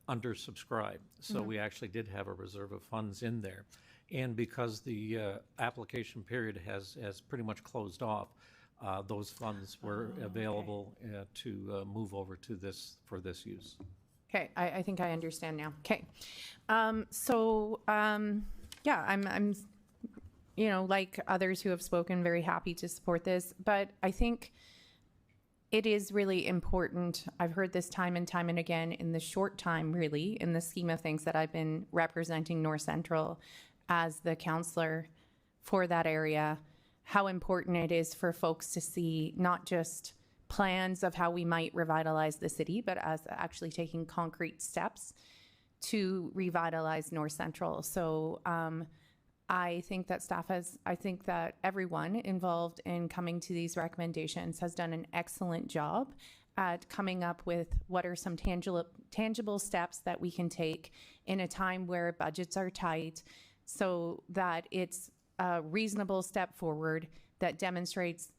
undersubscribed. So we actually did have a reserve of funds in there. And because the application period has pretty much closed off, those funds were available to move over to this for this use. Okay, I think I understand now. Okay. Yeah, I'm, you know, like others who have spoken, very happy to support this. But I think it is really important. I've heard this time and time and again in the short time, really, in the scheme of things that I've been representing North Central as the councillor for that area, how important it is for folks to see not just plans of how we might revitalize the city, but as actually taking concrete steps to revitalize North Central. So I think that I think that everyone involved in coming to these recommendations has done an excellent job at coming up with what are some tangible steps that we can take in a time where budgets are tight, so that it's a reasonable step forward that demonstrates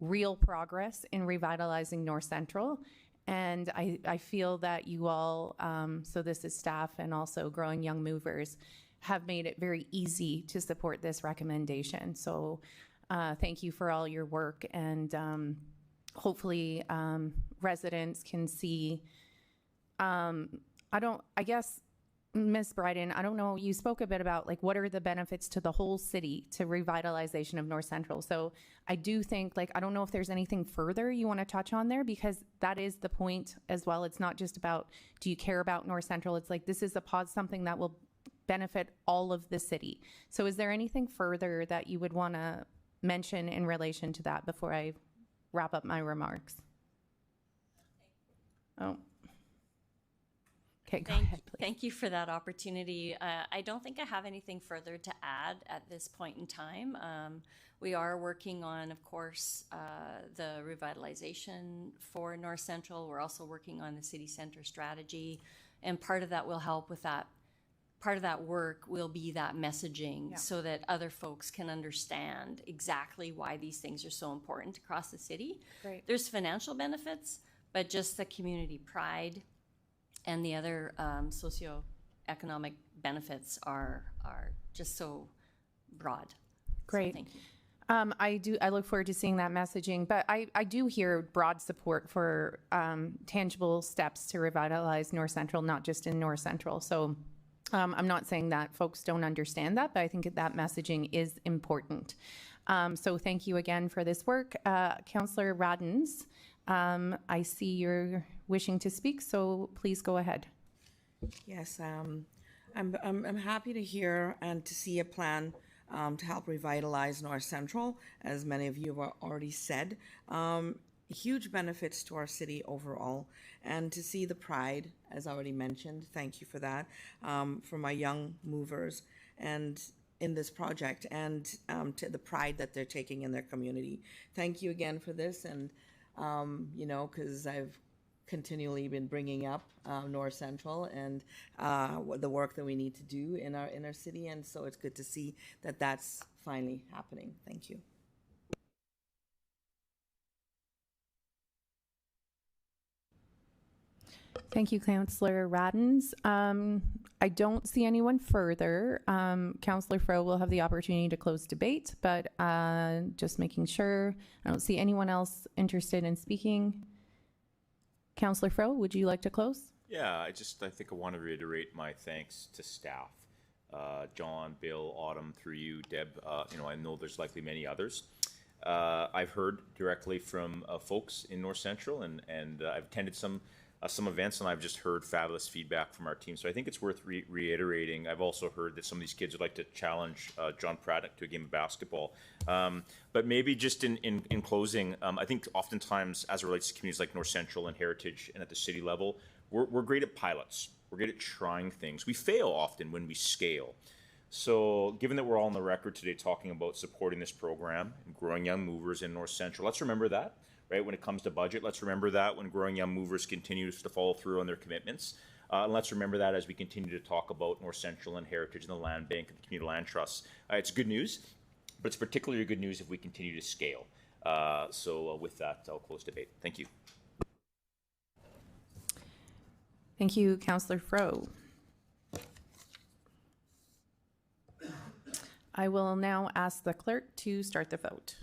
real progress in revitalizing North Central. And I feel that you all, so this is staff and also Growing Young Movers, have made it very easy to support this recommendation. So thank you for all your work, and hopefully residents can see, I guess, Ms. Bryden, I don't know, you spoke a bit about like what are the benefits to the whole city to revitalization of North Central. So I do think, like, I don't know if there's anything further you want to touch on there, because that is the point as well. It's not just about, do you care about North Central? It's like, this is something that will benefit all of the city. So is there anything further that you would want to mention in relation to that before I wrap up my remarks? Oh. Okay, go ahead, please. Thank you for that opportunity. I don't think I have anything further to add at this point in time. We are working on, of course, the revitalization for North Central. We're also working on the city center strategy, and part of that will help with that. Part of that work will be that messaging, so that other folks can understand exactly why these things are so important across the city. Great. There's financial benefits, but just the community pride and the other socioeconomic benefits are just so broad. Great. So thank you. I look forward to seeing that messaging, but I do hear broad support for tangible steps to revitalize North Central, not just in North Central. So I'm not saying that folks don't understand that, but I think that messaging is important. So thank you again for this work. Councillor Radens, I see you're wishing to speak, so please go ahead. Yes, I'm happy to hear and to see a plan to help revitalize North Central, as many of you have already said. Huge benefits to our city overall, and to see the pride, as already mentioned, thank you for that, for my young movers and in this project, and to the pride that they're taking in their community. Thank you again for this, and you know, because I've continually been bringing up North Central and the work that we need to do in our inner city, and so it's good to see that that's finally happening. Thank you. Thank you, Councillor Radens. I don't see anyone further. Councillor Fro will have the opportunity to close debate, but just making sure. I don't see anyone else interested in speaking. Councillor Fro, would you like to close? Yeah, I think I want to reiterate my thanks to staff. John, Bill, Autumn, through you, Deb, you know, I know there's likely many others. I've heard directly from folks in North Central, and I've attended some events, and I've just heard fabulous feedback from our team. So I think it's worth reiterating. I've also heard that some of these kids would like to challenge John Praddock to a game of basketball. But maybe just in closing, I think oftentimes as it relates to communities like North Central and Heritage and at the city level, we're great at pilots. We're great at trying things. We fail often when we scale. So given that we're all on the record today talking about supporting this program and growing young movers in North Central, let's remember that, right? When it comes to budget, let's remember that when growing young movers continues to follow through on their commitments. And let's remember that as we continue to talk about North Central and heritage and the land bank and the community land trusts. It's good news, but it's particularly good news if we continue to scale. So with that, I'll close debate. Thank you. Thank you, Councillor Fro. I will now ask the clerk to start the vote.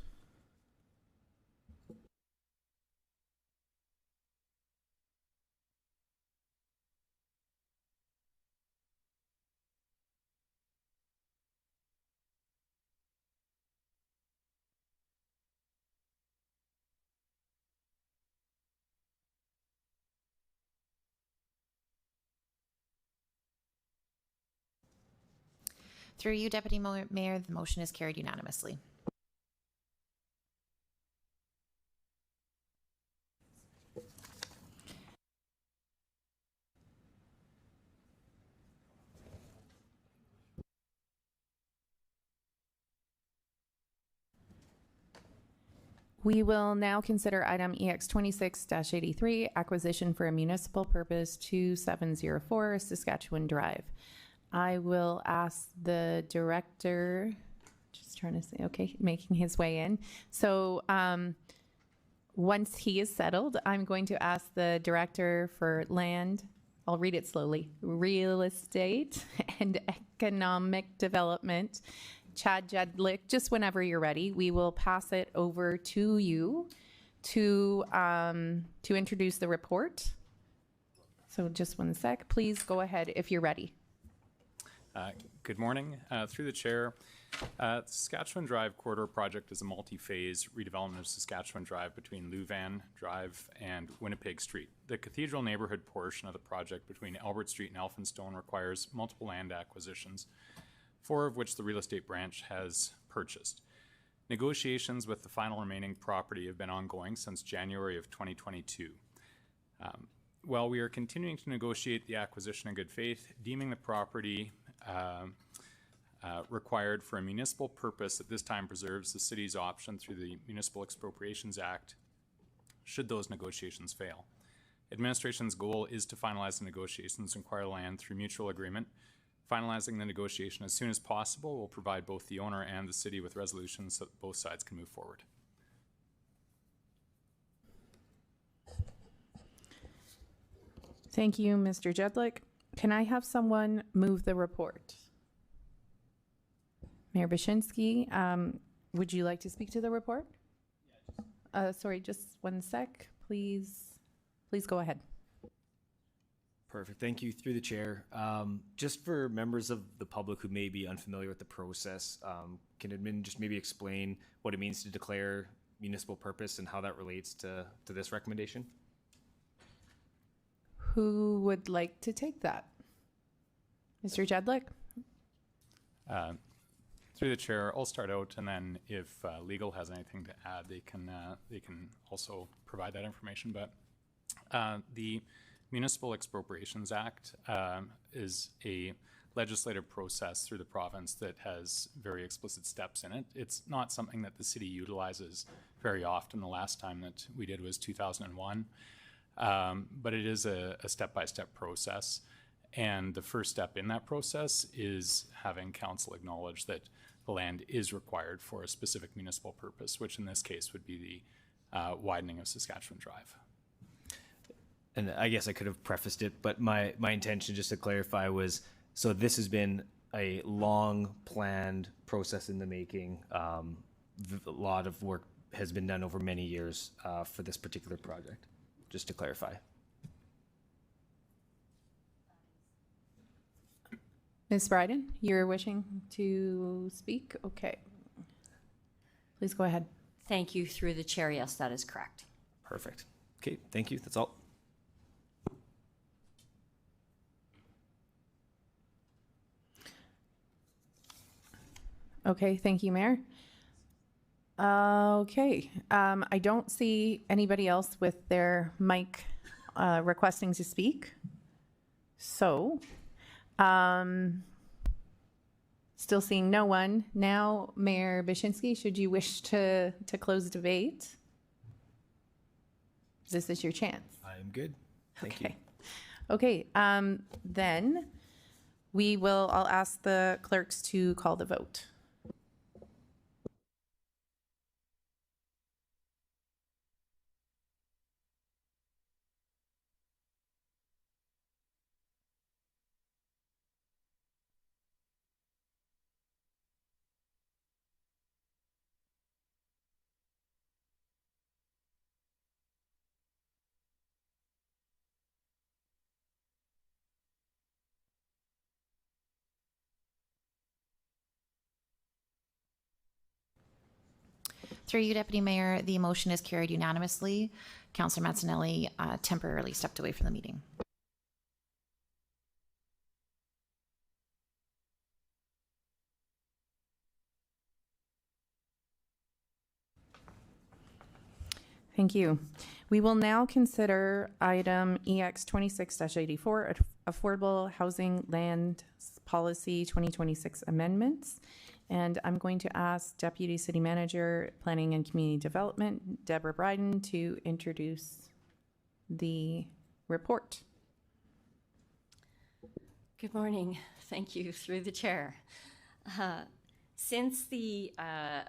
Through you, Deputy Mayor, the motion is carried unanimously. We will now consider item EX 26-83, acquisition for a municipal purpose 2704 Saskatchewan Drive. I will ask the director, just trying to say, okay, making his way in. So once he is settled, I'm going to ask the director for land, I'll read it slowly, real estate and economic development, Chad Jedlick, just whenever you're ready, we will pass it over to you to introduce the report. So just one sec, please go ahead if you're ready. Good morning. Through the chair, the Saskatchewan Drive Corridor Project is a multi-phase redevelopment of Saskatchewan Drive between Louvain Drive and Winnipeg Street. The Cathedral neighborhood portion of the project between Albert Street and Elphinstone requires multiple land acquisitions, 4 of which the real estate branch has purchased. Negotiations with the final remaining property have been ongoing since January of 2022. While we are continuing to negotiate the acquisition in good faith, deeming the property required for a municipal purpose at this time preserves the city's option through the Municipal Expropriations Act should those negotiations fail. Administration's goal is to finalize the negotiations and acquire land through mutual agreement. Finalizing the negotiation as soon as possible will provide both the owner and the city with resolutions so that both sides can move forward. Thank you, Mr. Jedlick. Can I have someone move the report? Mayor Bashinsky, would you like to speak to the report? Sorry, just one sec, please. Please go ahead. Perfect. Thank you. Through the chair. Just for members of the public who may be unfamiliar with the process, can admin just maybe explain what it means to declare municipal purpose and how that relates to this recommendation? Who would like to take that? Mr. Jedlick? Through the chair, I'll start out, and then if legal has anything to add, they can also provide that information. But the Municipal Expropriations Act is a legislative process through the province that has very explicit steps in it. It's not something that the city utilizes very often. The last time that we did was 2001. But it is a step-by-step process. And the first step in that process is having council acknowledge that the land is required for a specific municipal purpose, which in this case would be the widening of Saskatchewan Drive. And I guess I could have prefaced it, but my intention, just to clarify, was so this has been a long planned process in the making. A lot of work has been done over many years for this particular project, just to clarify. Ms. Bryden, you're wishing to speak? Okay. Please go ahead. Thank you. Through the chair, yes, that is correct. Perfect. Okay, thank you. That's all. Okay, thank you, Mayor. Okay, I don't see anybody else with their mic requesting to speak. So, Still seeing no one. Now, Mayor Bashinsky, should you wish to close debate? This is your chance. I'm good. Thank you. Okay, then I'll ask the clerks to call the vote. Through you, Deputy Mayor, the motion is carried unanimously. Councillor Mancinelli temporarily stepped away from the meeting. Thank you. We will now consider item EX 26-84, Affordable Housing Land Policy 2026 amendments. And I'm going to ask Deputy City Manager, Planning and Community Development, Deborah Bryden, to introduce the report. Good morning. Thank you. Through the chair. Since the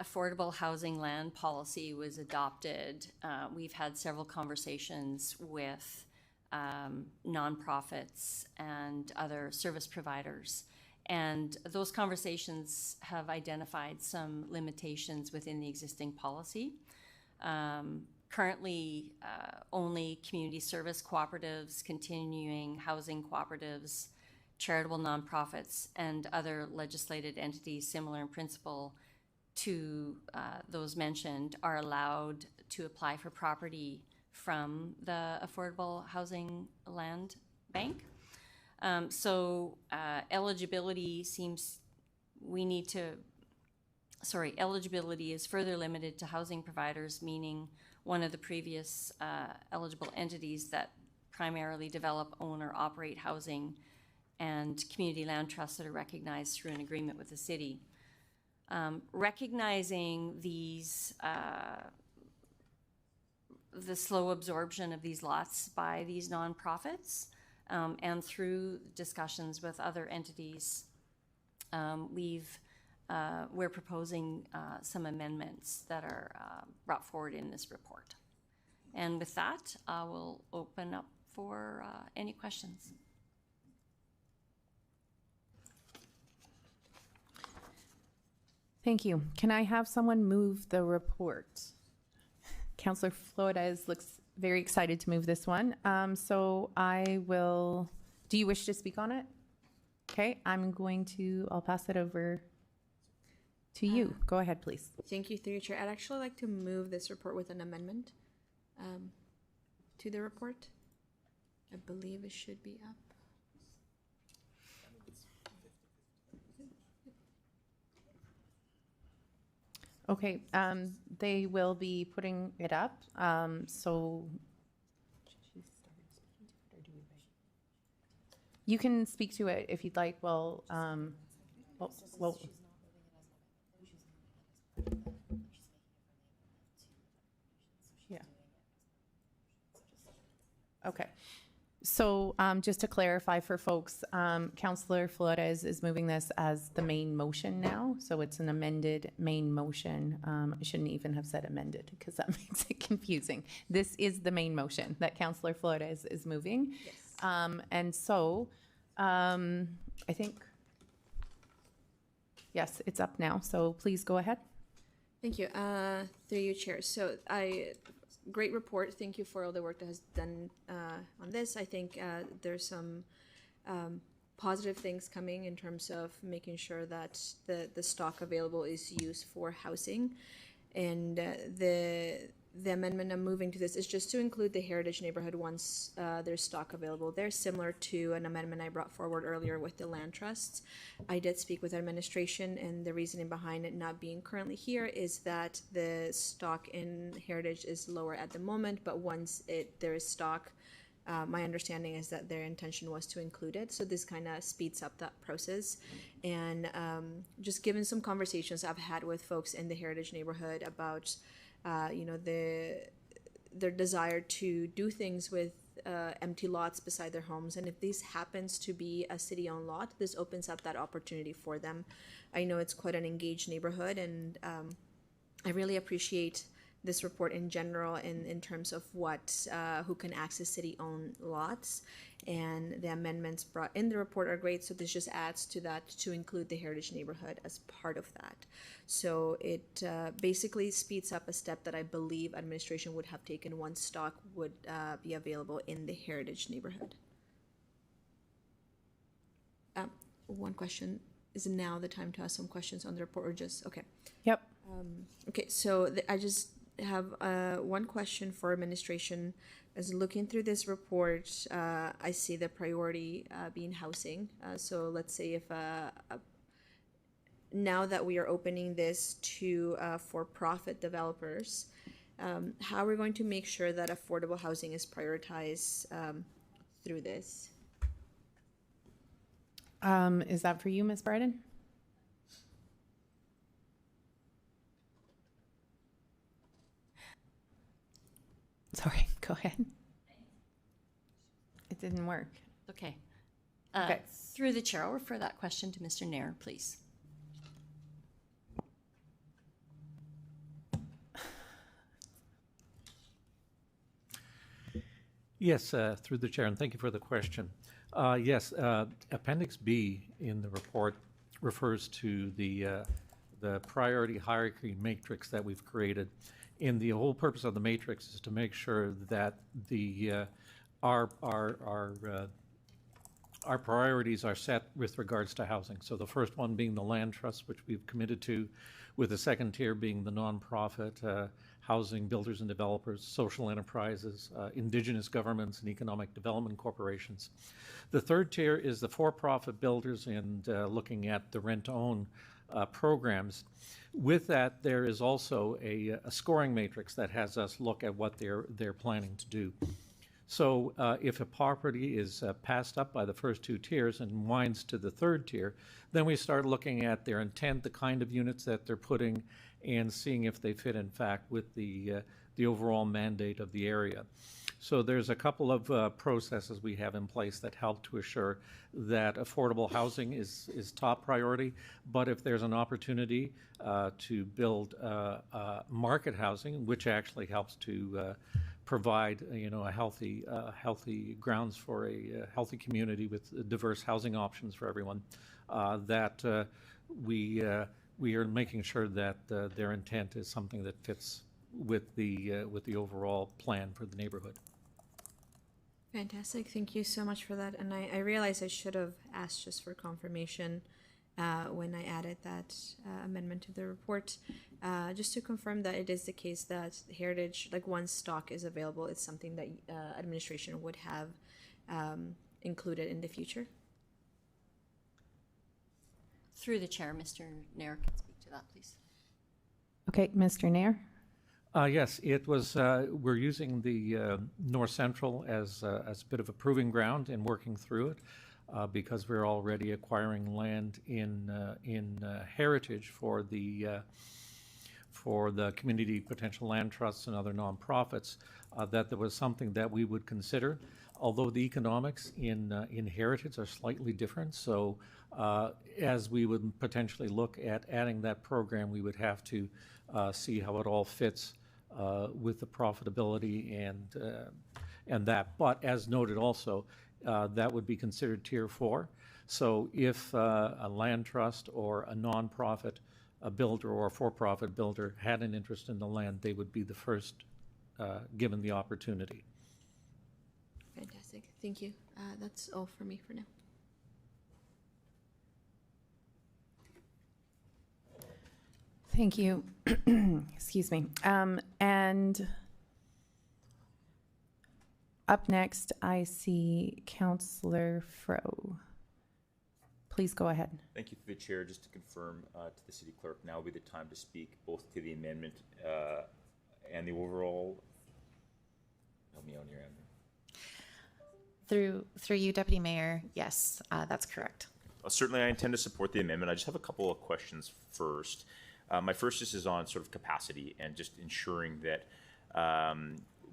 Affordable Housing Land Policy was adopted, we've had several conversations with nonprofits and other service providers. And those conversations have identified some limitations within the existing policy. Currently, only community service cooperatives, continuing housing cooperatives, charitable nonprofits, and other legislated entities similar in principle to those mentioned are allowed to apply for property from the Affordable Housing Land Bank. Eligibility eligibility is further limited to housing providers, meaning one of the previous eligible entities that primarily develop, own, or operate housing, and community land trusts that are recognized through an agreement with the city. Recognizing these, the slow absorption of these lots by these nonprofits, and through discussions with other entities, we're proposing some amendments that are brought forward in this report. And with that, I will open up for any questions. Thank you. Can I have someone move the report? Councillor Flores looks very excited to move this one. So I will, do you wish to speak on it? Okay, I'll pass it over to you. Go ahead, please. Thank you, through your chair. I'd actually like to move this report with an amendment to the report. I believe it should be up. Okay, they will be putting it up. You can speak to it if you'd like. Well, yeah. Okay. So just to clarify for folks, Councillor Flores is moving this as the main motion now. So it's an amended main motion. I shouldn't even have said amended because that makes it confusing. This is the main motion that Councillor Flores is moving. Yes. And so I think, yes, it's up now. So please go ahead. Thank you. Through you, Chair. So great report. Thank you for all the work that has done on this. I think there's some positive things coming in terms of making sure that the stock available is used for housing. And the amendment I'm moving to this is just to include the heritage neighborhood once there's stock available. They're similar to an amendment I brought forward earlier with the land trusts. I did speak with administration, and the reasoning behind it not being currently here is that the stock in heritage is lower at the moment, but once there is stock my understanding is that their intention was to include it. So this kind of speeds up that process. And just given some conversations I've had with folks in the Heritage neighborhood about, their desire to do things with empty lots beside their homes. And if this happens to be a city-owned lot, this opens up that opportunity for them. I know it's quite an engaged neighborhood, and I really appreciate this report in general in terms of what who can access city-owned lots, and the amendments brought in the report are great. So this just adds to that to include the Heritage neighborhood as part of that. So it basically speeds up a step that I believe administration would have taken once stock would be available in the Heritage neighborhood. One question: is now the time to ask some questions on the report, or just okay? Yep. Okay, so I just have one question for administration. As looking through this report, I see the priority being housing. So let's say if now that we are opening this to for-profit developers, how are we going to make sure that affordable housing is prioritized through this? Is that for you, Ms. Bryden? Sorry, go ahead. It didn't work. Okay. Okay. Through the chair, I'll refer that question to Mr. Nair, please. Yes, through the chair, and thank you for the question. Yes, Appendix B in the report refers to the priority hierarchy matrix that we've created. And the whole purpose of the matrix is to make sure that our priorities are set with regards to housing. So the first one being the land trust, which we've committed to, with the second tier being the nonprofit housing builders and developers, social enterprises, indigenous governments, and economic development corporations. The third tier is the for-profit builders and looking at the rent-to-own programs. With that, there is also a scoring matrix that has us look at what they're planning to do. So if a property is passed up by the first two tiers and winds to the third tier, then we start looking at their intent, the kind of units that they're putting, and seeing if they fit, in fact, with the overall mandate of the area. So there's a couple of processes we have in place that help to assure that affordable housing is top priority. But if there's an opportunity to build market housing, which actually helps to provide a healthy grounds for a healthy community with diverse housing options for everyone, that we are making sure that their intent is something that fits with the overall plan for the neighborhood. Fantastic. Thank you so much for that. And I realize I should have asked just for confirmation when I added that amendment to the report. Just to confirm that it is the case that Heritage, like once stock is available, it's something that administration would have included in the future. Through the chair, Mr. Nair can speak to that, please. Okay, Mr. Nair. Yes, it was. We're using the North Central as a bit of a proving ground in working through it, because we're already acquiring land in Heritage for the community potential land trusts and other nonprofits. That there was something that we would consider, although the economics in Heritage are slightly different. So as we would potentially look at adding that program, we would have to see how it all fits with the profitability and that. But as noted also, that would be considered Tier 4. So if a land trust or a nonprofit, a builder or a for-profit builder had an interest in the land, they would be the first given the opportunity. Fantastic. Thank you. That's all for me for now. Thank you. Excuse me. And up next, I see Councillor Fro. Please go ahead. Thank you, through the chair. Just to confirm to the city clerk, now will be the time to speak both to the amendment and the overall. Help me out here, Through you, Deputy Mayor, yes, that's correct. Certainly, I intend to support the amendment. I just have a couple of questions first. My first is on sort of capacity and just ensuring that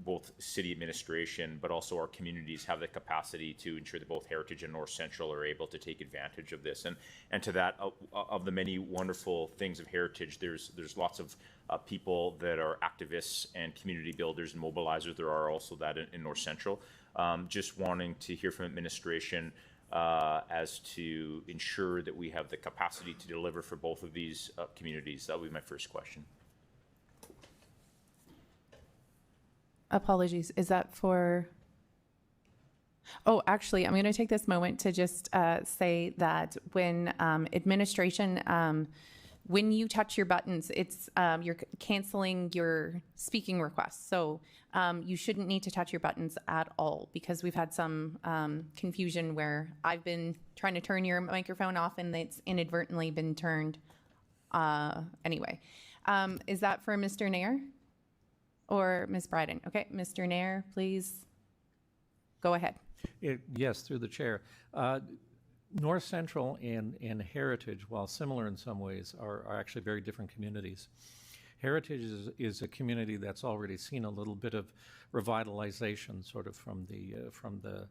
both city administration, but also our communities have the capacity to ensure that both Heritage and North Central are able to take advantage of this. And to that, of the many wonderful things of Heritage, there's lots of people that are activists and community builders and mobilizers. There are also that in North Central. Just wanting to hear from administration as to ensure that we have the capacity to deliver for both of these communities. That would be my first question. Apologies. Is that for? Oh, actually, I'm going to take this moment to just say that when administration, when you touch your buttons, it's you're canceling your speaking requests. So you shouldn't need to touch your buttons at all, because we've had some confusion where I've been trying to turn your microphone off and it's inadvertently been turned. Anyway, is that for Mr. Nair or Ms. Bryden? Okay, Mr. Nair, please go ahead. Yes, through the chair. North Central and Heritage, while similar in some ways, are actually very different communities. Heritage is a community that's already seen a little bit of revitalization, sort of from the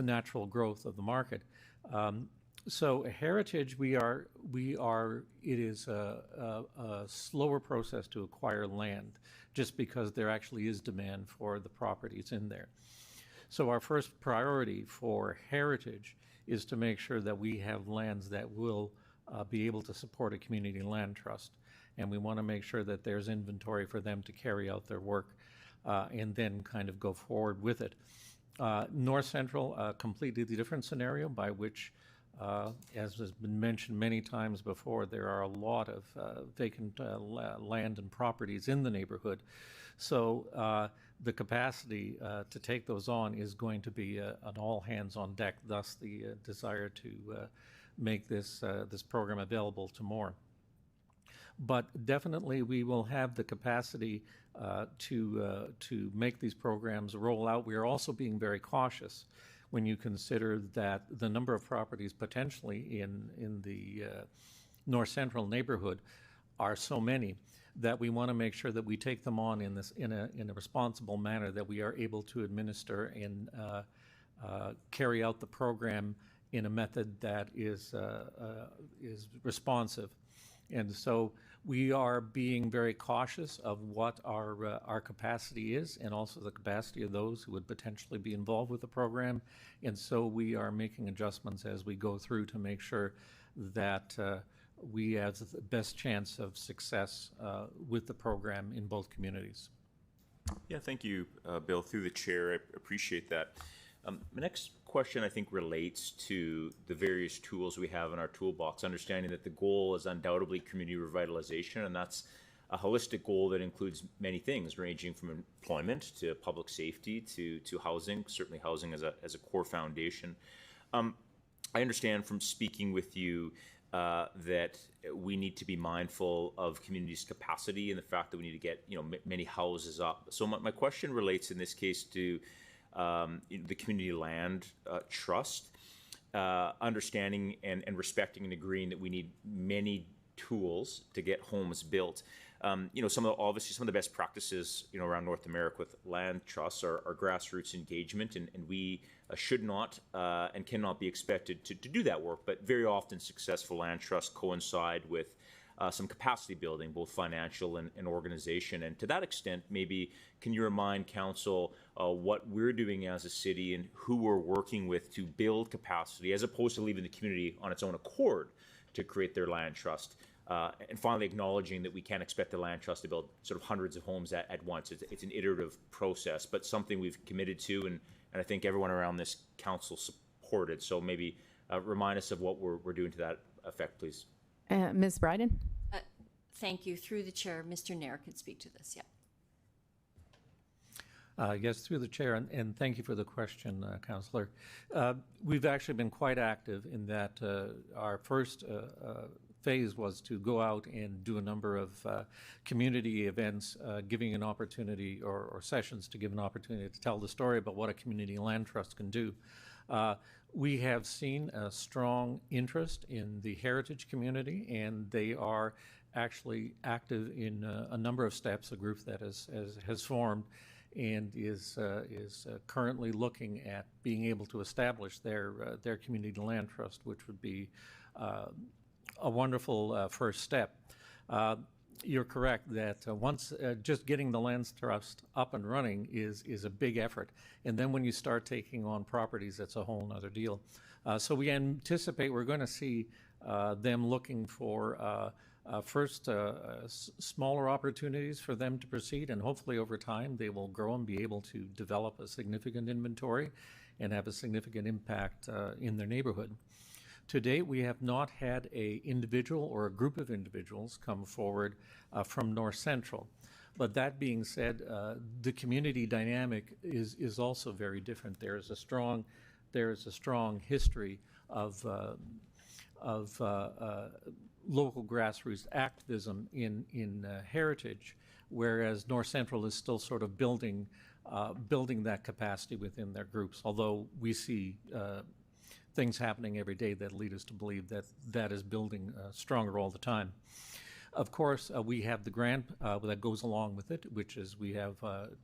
natural growth of the market. So Heritage, it is a slower process to acquire land, just because there actually is demand for the properties in there. So our first priority for Heritage is to make sure that we have lands that will be able to support a community land trust. And we want to make sure that there's inventory for them to carry out their work and then kind of go forward with it. North Central, a completely different scenario by which, as has been mentioned many times before, there are a lot of vacant land and properties in the neighborhood. So the capacity to take those on is going to be an all hands on deck, thus the desire to make this program available to more. But definitely we will have the capacity to make these programs roll out. We are also being very cautious when you consider that the number of properties potentially in the North Central neighborhood are so many that we want to make sure that we take them on in a responsible manner, that we are able to administer and carry out the program in a method that is responsive. And so we are being very cautious of what our capacity is, and also the capacity of those who would potentially be involved with the program. And so we are making adjustments as we go through to make sure that we have the best chance of success with the program in both communities. Yeah, thank you, Bill. Through the chair, I appreciate that. My next question, I think, relates to the various tools we have in our toolbox, understanding that the goal is undoubtedly community revitalization, and that's a holistic goal that includes many things, ranging from employment to public safety to housing, certainly housing as a core foundation. I understand from speaking with you that we need to be mindful of communities' capacity and the fact that we need to get many houses up. So my question relates in this case to the community land trust, understanding and respecting and agreeing that we need many tools to get homes built. Some of the best practices around North America with land trusts are grassroots engagement, and we should not and cannot be expected to do that work. But very often successful land trusts coincide with some capacity building, both financial and organization. And to that extent, maybe can you remind Council what we're doing as a city and who we're working with to build capacity, as opposed to leaving the community on its own accord to create their land trust? And finally, acknowledging that we can't expect the land trust to build sort of hundreds of homes at once. It's an iterative process, but something we've committed to, and I think everyone around this council supported. So maybe remind us of what we're doing to that effect, please. Ms. Bryden? Thank you. Through the chair, Mr. Nair could speak to this. Yeah. Yes, through the chair, and thank you for the question, Councillor. We've actually been quite active in that our first phase was to go out and do a number of community events, giving an opportunity or sessions to give an opportunity to tell the story about what a community land trust can do. We have seen a strong interest in the heritage community, and they are actually active in a number of steps. A group that has formed and is currently looking at being able to establish their community land trust, which would be a wonderful first step. You're correct that once just getting the land trust up and running is a big effort, and then when you start taking on properties, that's a whole other deal. So we anticipate we're going to see them looking for first smaller opportunities for them to proceed, and hopefully over time they will grow and be able to develop a significant inventory and have a significant impact in their neighborhood. To date, we have not had an individual or a group of individuals come forward from North Central. But that being said, the community dynamic is also very different. There is a strong history of local grassroots activism in heritage, whereas North Central is still sort of building that capacity within their groups. Although we see things happening every day that lead us to believe that that is building stronger all the time. Of course, we have the grant that goes along with it, which is we have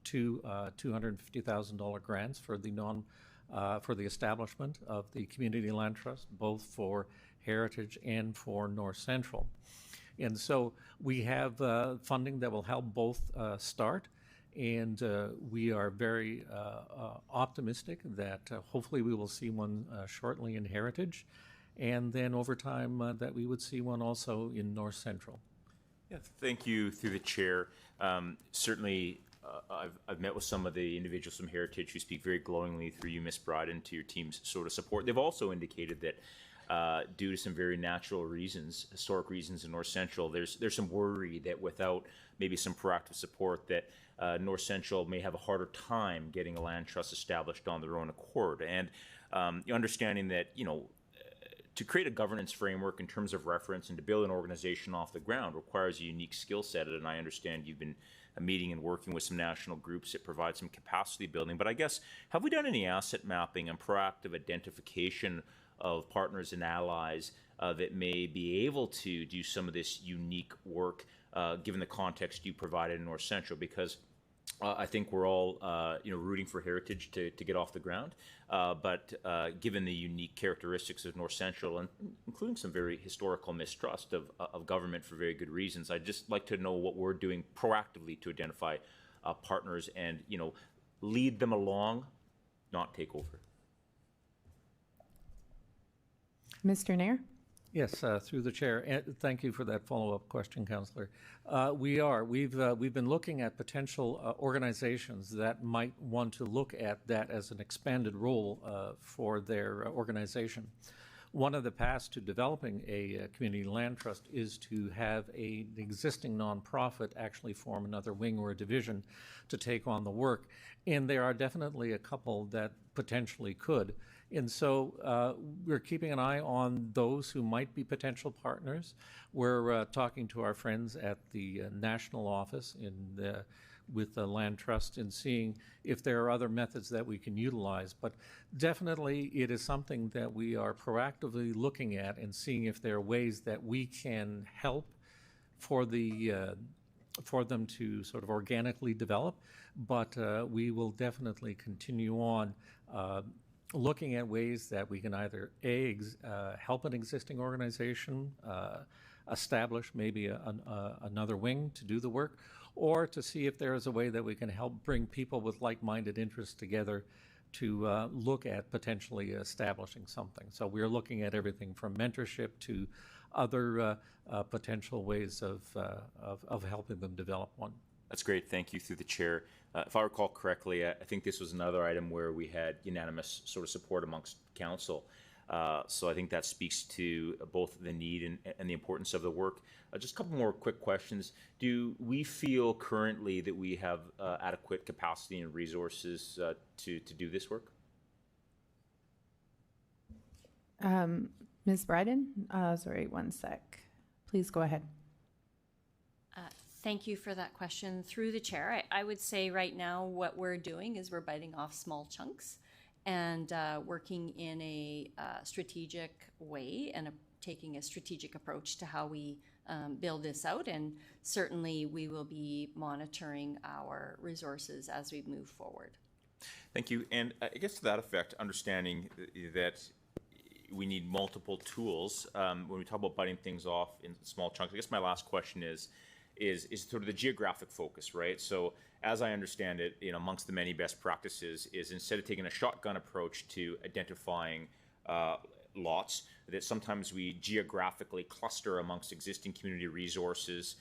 two $250,000 grants for the establishment of the Community Land Trust, both for Heritage and for North Central. And so we have funding that will help both start. And we are very optimistic that hopefully we will see one shortly in Heritage, and then over time that we would see one also in North Central. Yeah, thank you through the chair. Certainly, I've met with some of the individuals from Heritage who speak very glowingly through you, Ms. Bryden, to your team's sort of support. They've also indicated that due to some very natural reasons, historic reasons in North Central, there's some worry that without maybe some proactive support that North Central may have a harder time getting a land trust established on their own accord. And understanding that, to create a governance framework in terms of reference and to build an organization off the ground requires a unique skill set. And I understand you've been meeting and working with some national groups that provide some capacity building. But I guess, have we done any asset mapping and proactive identification of partners and allies that may be able to do some of this unique work, given the context you provided in North Central? Because I think we're all, rooting for Heritage to get off the ground. But given the unique characteristics of North Central, and including some very historical mistrust of government for very good reasons, I'd just like to know what we're doing proactively to identify partners and, lead them along, not take over. Mr. Nair? Yes, through the chair. Thank you for that follow-up question, Councillor. We've been looking at potential organizations that might want to look at that as an expanded role for their organization. One of the paths to developing a community land trust is to have an existing nonprofit actually form another wing or a division to take on the work. And there are definitely a couple that potentially could. And so we're keeping an eye on those who might be potential partners. We're talking to our friends at the national office with the land trust and seeing if there are other methods that we can utilize. But definitely it is something that we are proactively looking at and seeing if there are ways that we can help for them to sort of organically develop. But we will definitely continue on looking at ways that we can either help an existing organization establish maybe another wing to do the work, or to see if there is a way that we can help bring people with like-minded interests together to look at potentially establishing something. So we're looking at everything from mentorship to other potential ways of helping them develop one. That's great. Thank you through the chair. If I recall correctly, I think this was another item where we had unanimous sort of support amongst council. So I think that speaks to both the need and the importance of the work. Just a couple more quick questions. Do we feel currently that we have adequate capacity and resources to do this work? Ms. Bryden? Sorry, one sec. Please go ahead. Thank you for that question. Through the chair, I would say right now what we're doing is we're biting off small chunks and working in a strategic way and taking a strategic approach to how we build this out. And certainly we will be monitoring our resources as we move forward. Thank you. And I guess to that effect, understanding that we need multiple tools when we talk about biting things off in small chunks. I guess my last question is sort of the geographic focus, right? So as I understand it, amongst the many best practices is instead of taking a shotgun approach to identifying lots, that sometimes we geographically cluster amongst existing community resources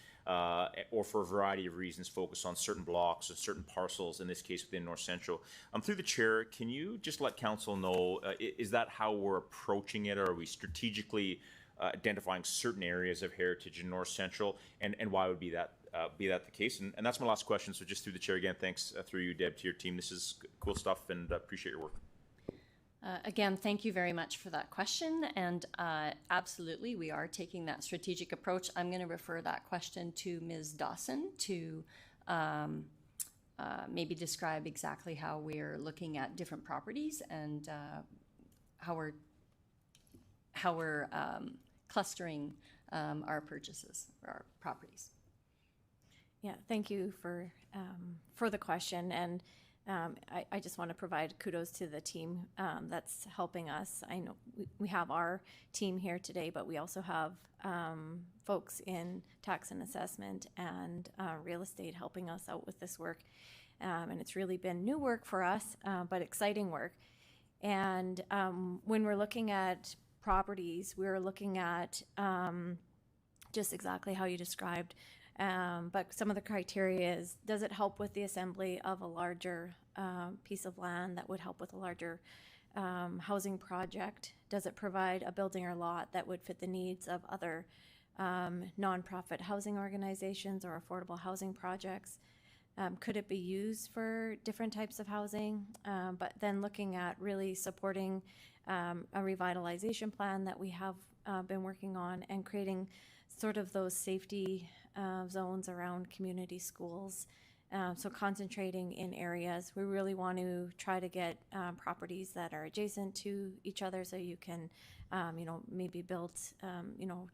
or for a variety of reasons focus on certain blocks or certain parcels, in this case within North Central. Through the chair, can you just let council know, is that how we're approaching it, or are we strategically identifying certain areas of heritage in North Central, and why would be that the case? And that's my last question. So just through the chair again, thanks through you, Deb, to your team. This is cool stuff, and appreciate your work. Again, thank you very much for that question. And absolutely, we are taking that strategic approach. I'm going to refer that question to Ms. Dawson to maybe describe exactly how we're looking at different properties and how we're clustering our purchases or our properties. Yeah, thank you for the question. And I just want to provide kudos to the team that's helping us. I know we have our team here today, but we also have folks in tax and assessment and real estate helping us out with this work. And it's really been new work for us, but exciting work. And when we're looking at properties, we're looking at just exactly how you described. But some of the criteria is, does it help with the assembly of a larger piece of land that would help with a larger housing project? Does it provide a building or lot that would fit the needs of other nonprofit housing organizations or affordable housing projects? Could it be used for different types of housing? But then looking at really supporting a revitalization plan that we have been working on and creating sort of those safety zones around community schools. So concentrating in areas, we really want to try to get properties that are adjacent to each other, so you can, maybe build,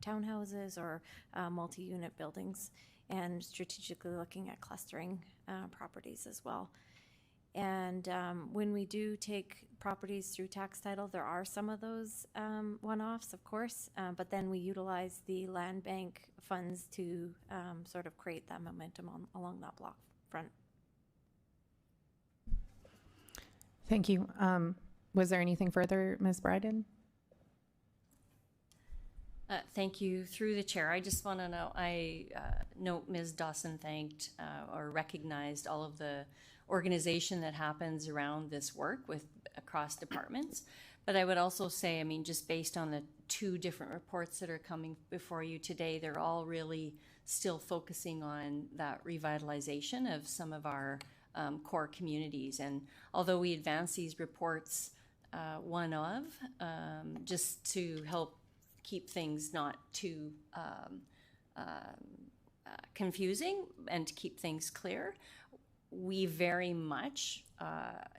townhouses or multi-unit buildings, and strategically looking at clustering properties as well. And when we do take properties through tax title, there are some of those one-offs, of course, but then we utilize the land bank funds to sort of create that momentum along that block front. Thank you. Was there anything further, Ms. Bryden? Thank you. Through the chair, I just want to know, I note Ms. Dawson thanked or recognized all of the organization that happens around this work with across departments. But I would also say, I mean, just based on the two different reports that are coming before you today, they're all really still focusing on that revitalization of some of our core communities. And although we advance these reports just to help keep things not too confusing and to keep things clear, we very much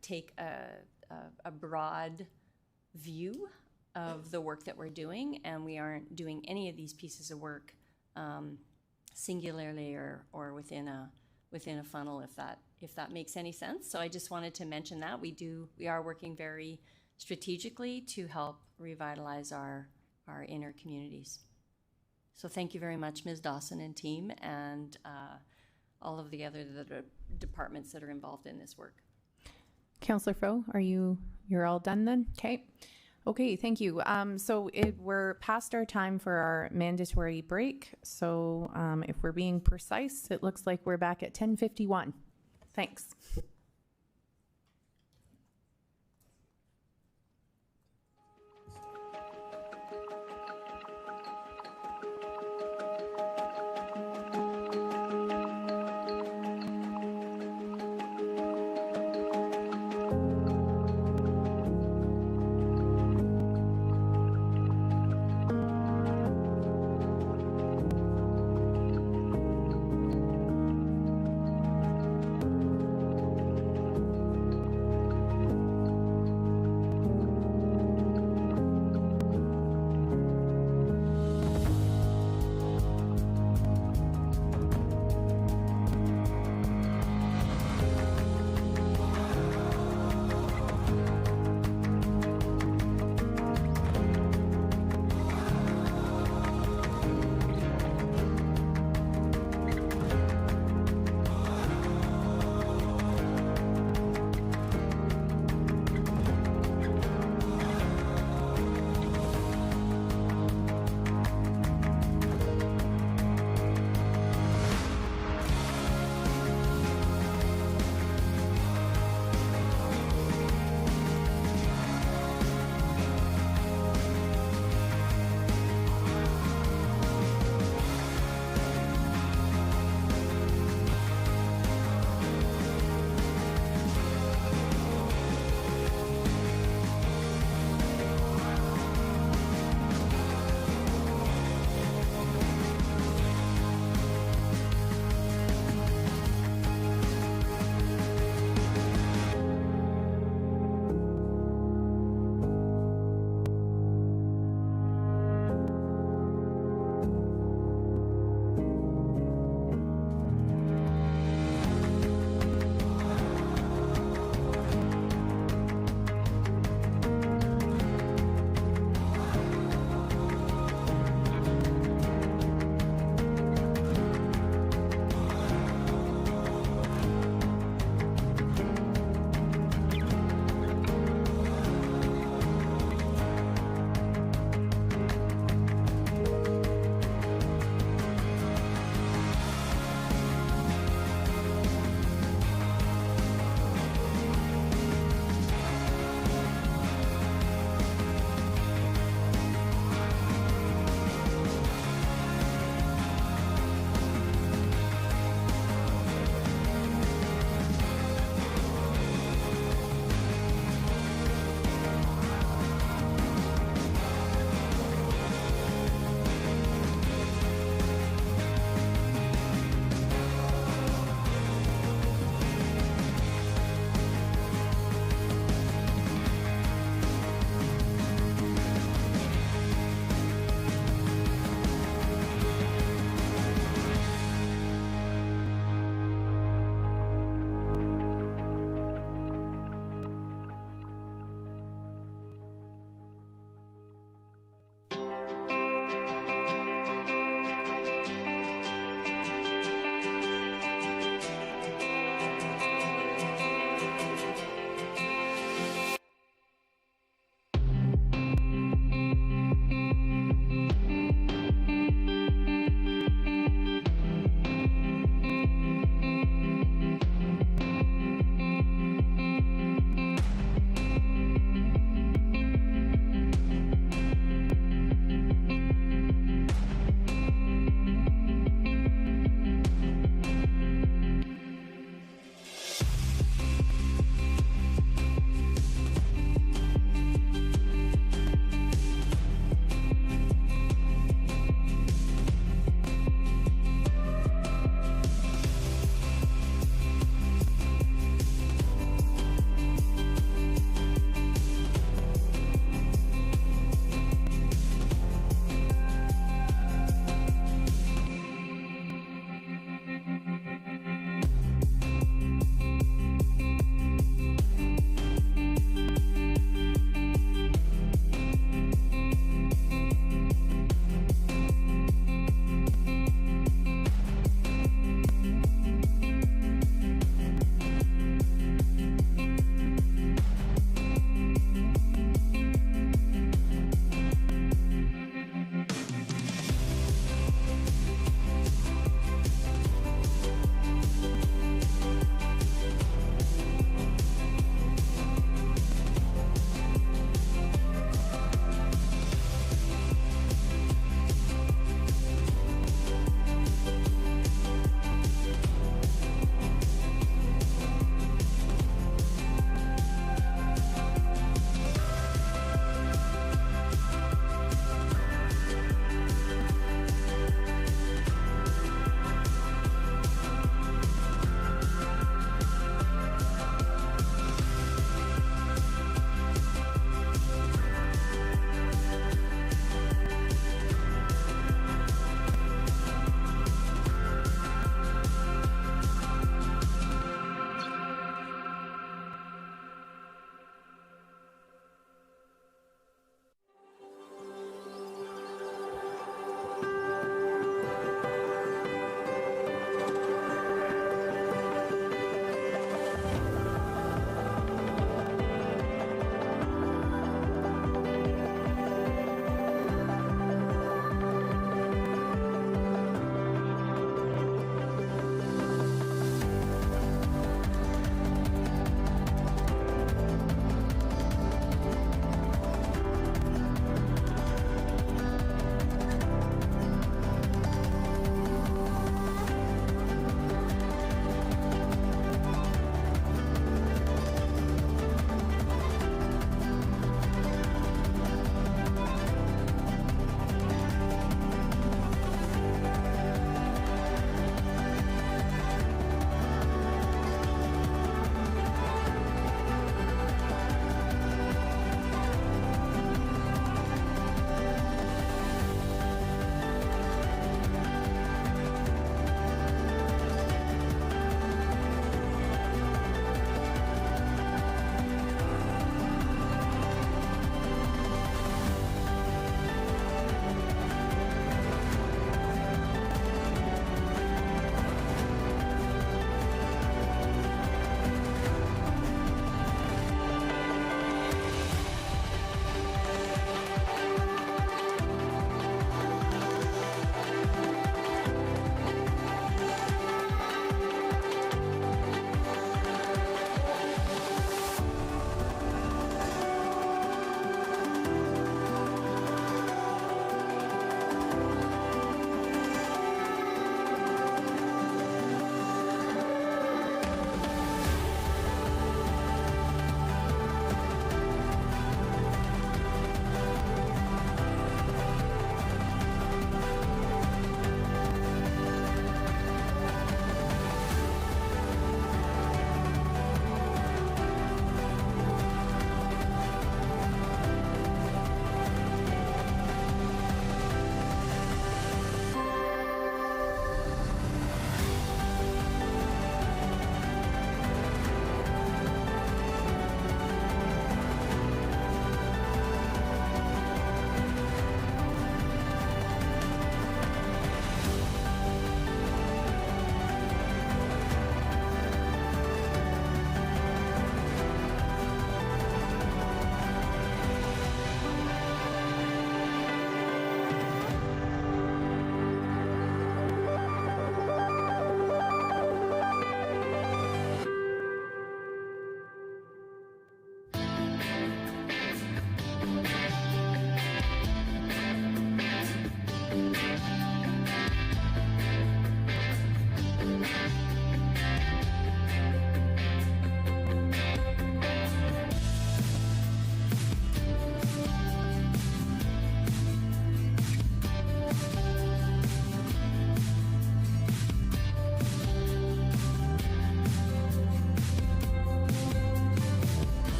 take a broad view of the work that we're doing, and we aren't doing any of these pieces of work singularly or within a funnel, if that makes any sense. So I just wanted to mention that we are working very strategically to help revitalize our inner communities. So thank you very much, Ms. Dawson and team, and all of the other departments that are involved in this work. Councillor Fro, you're all done then? Okay, thank you. So we're past our time for our mandatory break. So if we're being precise, it looks like we're back at 10:51. Thanks.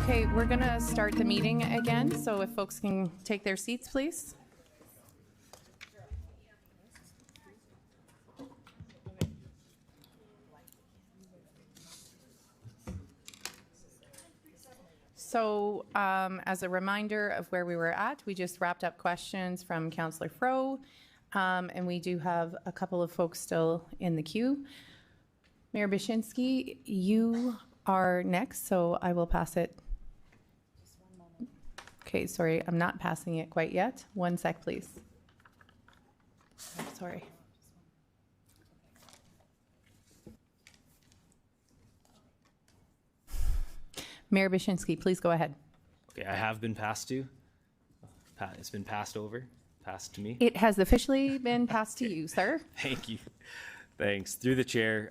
Okay, we're gonna start the meeting again, so if folks can take their seats, please. So as a reminder of where we were at, we just wrapped up questions from Councillor Fro, and we do have a couple of folks still in the queue. Mayor Bashinsky, you are next, so I will pass it. Okay, sorry, I'm not passing it quite yet. 1 sec, please. Sorry. Mayor Bashinsky, please go ahead. Okay, I have been passed to. It's been passed to me. It has officially been passed to you, sir. Thank you. Thanks. Through the chair.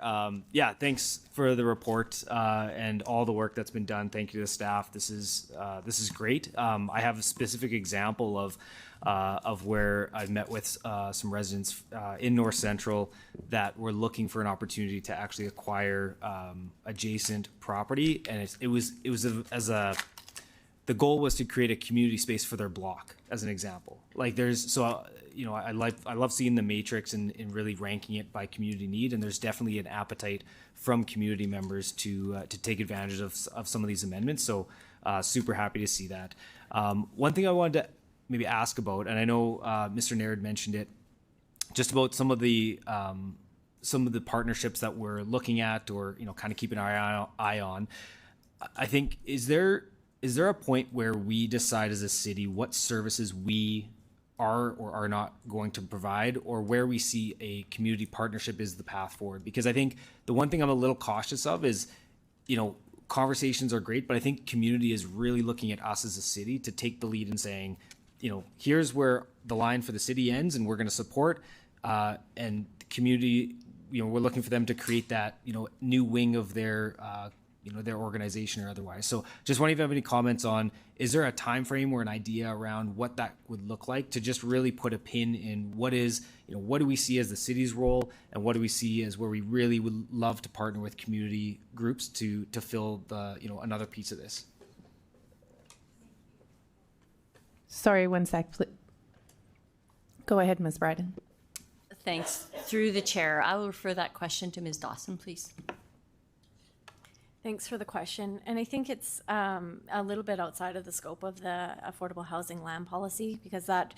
Yeah, thanks for the report and all the work that's been done. Thank you to the staff. This is great. I have a specific example of where I've met with some residents in North Central that were looking for an opportunity to actually acquire adjacent property, and the goal was to create a community space for their block, as an example. Like I love seeing the matrix and really ranking it by community need, and there's definitely an appetite from community members to take advantage of some of these amendments. So super happy to see that. One thing I wanted to maybe ask about, and I know Mr. Naird mentioned it, just about some of the partnerships that we're looking at, or kind of keeping our eye on. I think is there a point where we decide as a city what services we are or are not going to provide, or where we see a community partnership is the path forward? Because I think the one thing I'm a little cautious of is, conversations are great, but I think community is really looking at us as a city to take the lead in saying, here's where the line for the city ends and we're going to support, and the community, we're looking for them to create that, new wing of their organization or otherwise. So just wondering if you have any comments on, is there a time frame or an idea around what that would look like, to just really put a pin in what do we see as the city's role, and what do we see as where we really would love to partner with community groups to fill the, another piece of this. Sorry, 1 sec, please. Go ahead, Ms. Bryden. Thanks. Through the chair, I will refer that question to Ms. Dawson, please. Thanks for the question. And I think it's a little bit outside of the scope of the affordable housing land policy, because that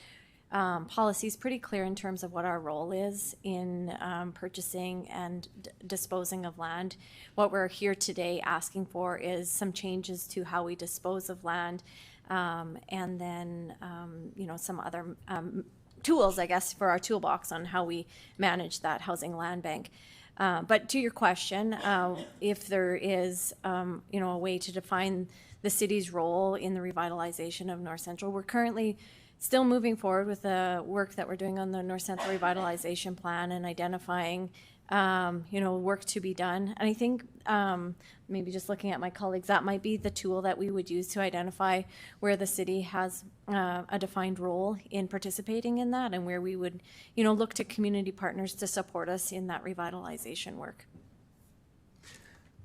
policy is pretty clear in terms of what our role is in purchasing and disposing of land. What we're here today asking for is some changes to how we dispose of land, and then some other tools, I guess, for our toolbox on how we manage that housing land bank. But to your question, if there is, a way to define the city's role in the revitalization of North Central, we're currently still moving forward with the work that we're doing on the North Central Revitalization Plan and identifying, work to be done. And I think maybe just looking at my colleagues, that might be the tool that we would use to identify where the city has a defined role in participating in that, and where we would, look to community partners to support us in that revitalization work.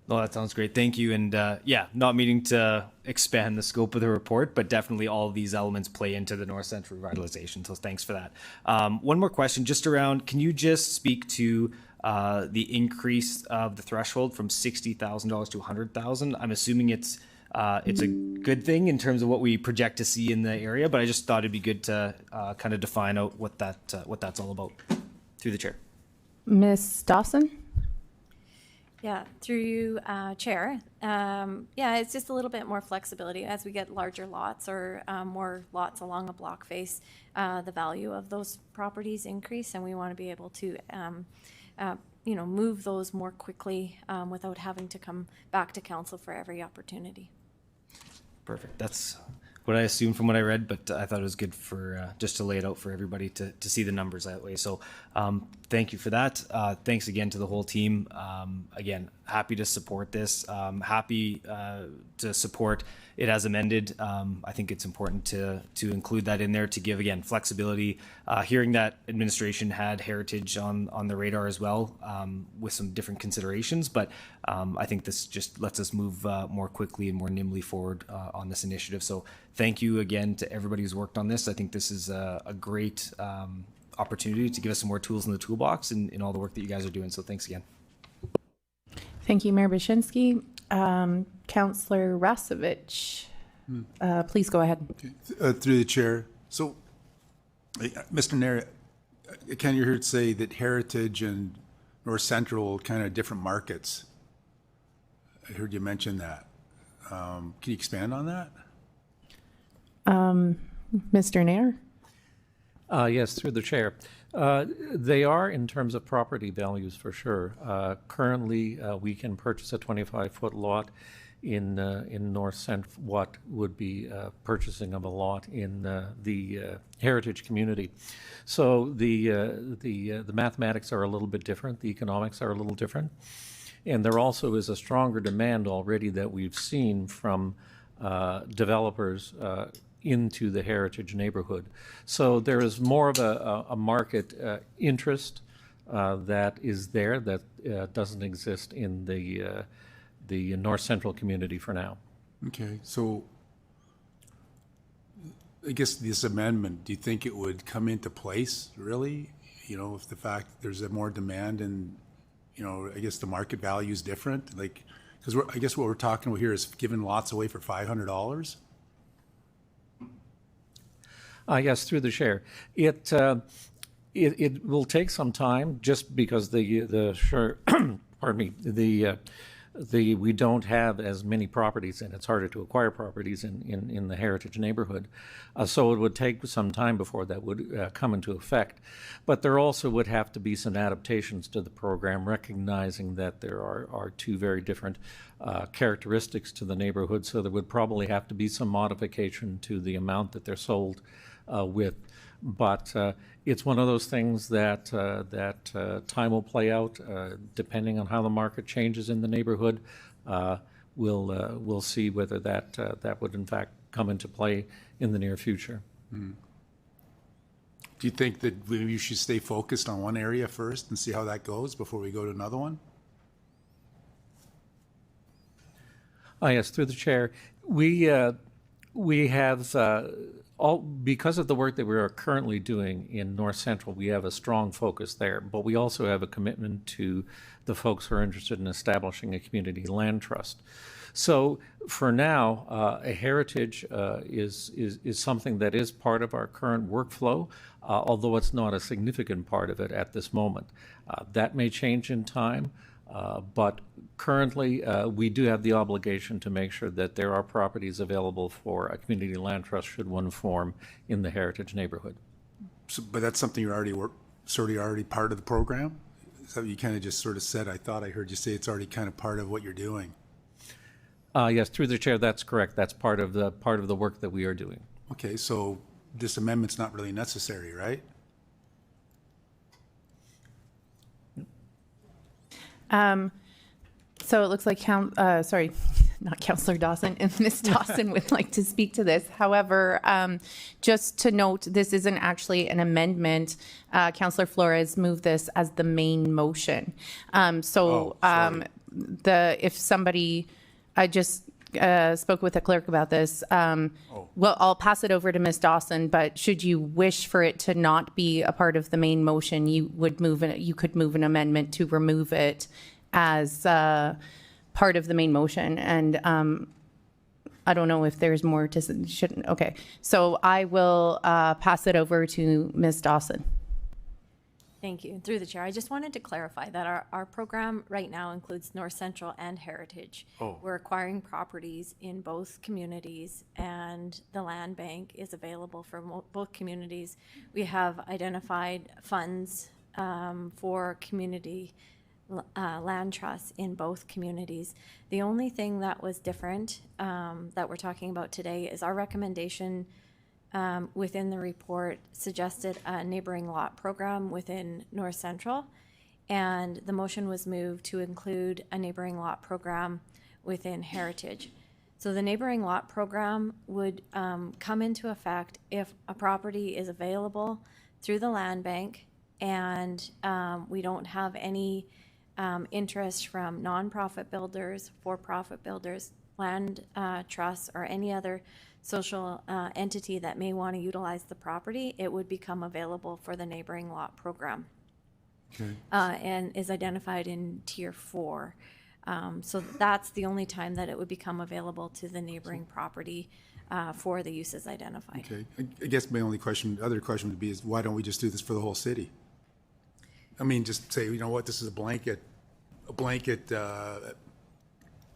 No, that sounds great. Thank you. And not meaning to expand the scope of the report, but definitely all of these elements play into the North Central revitalization. So thanks for that. One more question just around, can you just speak to the increase of the threshold from $60,000 to $100,000? I'm assuming it's a good thing in terms of what we project to see in the area, but I just thought it'd be good to kind of define out what that's all about. Through the chair. Ms. Dawson? Yeah, through you, Chair. It's just a little bit more flexibility as we get larger lots or more lots along a block face. The value of those properties increase, and we want to be able to move those more quickly without having to come back to council for every opportunity. Perfect. That's what I assumed from what I read, but I thought it was good for just to lay it out for everybody to see the numbers that way. So thank you for that. Thanks again to the whole team. Again, happy to support this. Happy to support it as amended. I think it's important to include that in there to give, again, flexibility. Hearing that administration had heritage on the radar as well, with some different considerations, but I think this just lets us move more quickly and more nimbly forward on this initiative. So thank you again to everybody who's worked on this. I think this is a great opportunity to give us some more tools in the toolbox in all the work that you guys are doing. So thanks again. Thank you, Mayor Bashinsky. Councillor Rasevich, please go ahead. Through the chair. So, Mr. Nair, can you hear it say that Heritage and North Central kind of different markets? I heard you mention that. Can you expand on that? Mr. Nair? Yes, through the chair. They are in terms of property values for sure. Currently, we can purchase a 25-foot lot in North Central, what would be purchasing of a lot in the heritage community. So the mathematics are a little bit different. The economics are a little different. And there also is a stronger demand already that we've seen from developers into the heritage neighborhood. So there is more of a market interest that is there that doesn't exist in the North Central community for now. Okay, so I guess this amendment, do you think it would come into place, really? If the fact there's a more demand and, I guess the market value is different? Like, because I guess what we're talking about here is giving lots away for $500? Yes, through the chair. It will take some time just because pardon me, we don't have as many properties and it's harder to acquire properties in the heritage neighborhood. So it would take some time before that would come into effect. But there also would have to be some adaptations to the program, recognizing that there are two very different characteristics to the neighborhood. So there would probably have to be some modification to the amount that they're sold with. But it's one of those things that time will play out, depending on how the market changes in the neighborhood. We'll see whether that would in fact come into play in the near future. Mm. Do you think that we should stay focused on one area first and see how that goes before we go to another one? Yes, through the chair. We have because of the work that we are currently doing in North Central, we have a strong focus there, but we also have a commitment to the folks who are interested in establishing a community land trust. So for now, a heritage is something that is part of our current workflow, although it's not a significant part of it at this moment. That may change in time. But currently, we do have the obligation to make sure that there are properties available for a community land trust should one form in the heritage neighborhood. So, but that's something you're already part of the program? So you kind of just sort of said, I thought I heard you say it's already kind of part of what you're doing. Yes, through the chair, that's correct. That's part of the work that we are doing. Okay, so this amendment's not really necessary, right? So it looks like, not Councillor Dawson, and Ms. Dawson would like to speak to this. However, just to note, this isn't actually an amendment. Councillor Flores moved this as the main motion. If somebody, I just spoke with the clerk about this. Well, I'll pass it over to Ms. Dawson, but should you wish for it to not be a part of the main motion, you could move an amendment to remove it as part of the main motion. And I don't know if there's more to, shouldn't, okay. So I will pass it over to Ms. Dawson. Thank you. Through the chair, I just wanted to clarify that our program right now includes North Central and Heritage. Oh. We're acquiring properties in both communities, and the land bank is available for both communities. We have identified funds for community land trusts in both communities. The only thing that was different that we're talking about today is our recommendation within the report suggested a neighboring lot program within North Central, and the motion was moved to include a neighboring lot program within Heritage. So the neighboring lot program would come into effect if a property is available through the land bank and we don't have any interest from nonprofit builders, for-profit builders, land trusts, or any other social entity that may want to utilize the property. It would become available for the neighboring lot program. Okay. And is identified in Tier 4. So that's the only time that it would become available to the neighboring property for the uses identified. Okay. I guess my other question would be is why don't we just do this for the whole city? I mean, just say, you know what, this is a blanket, I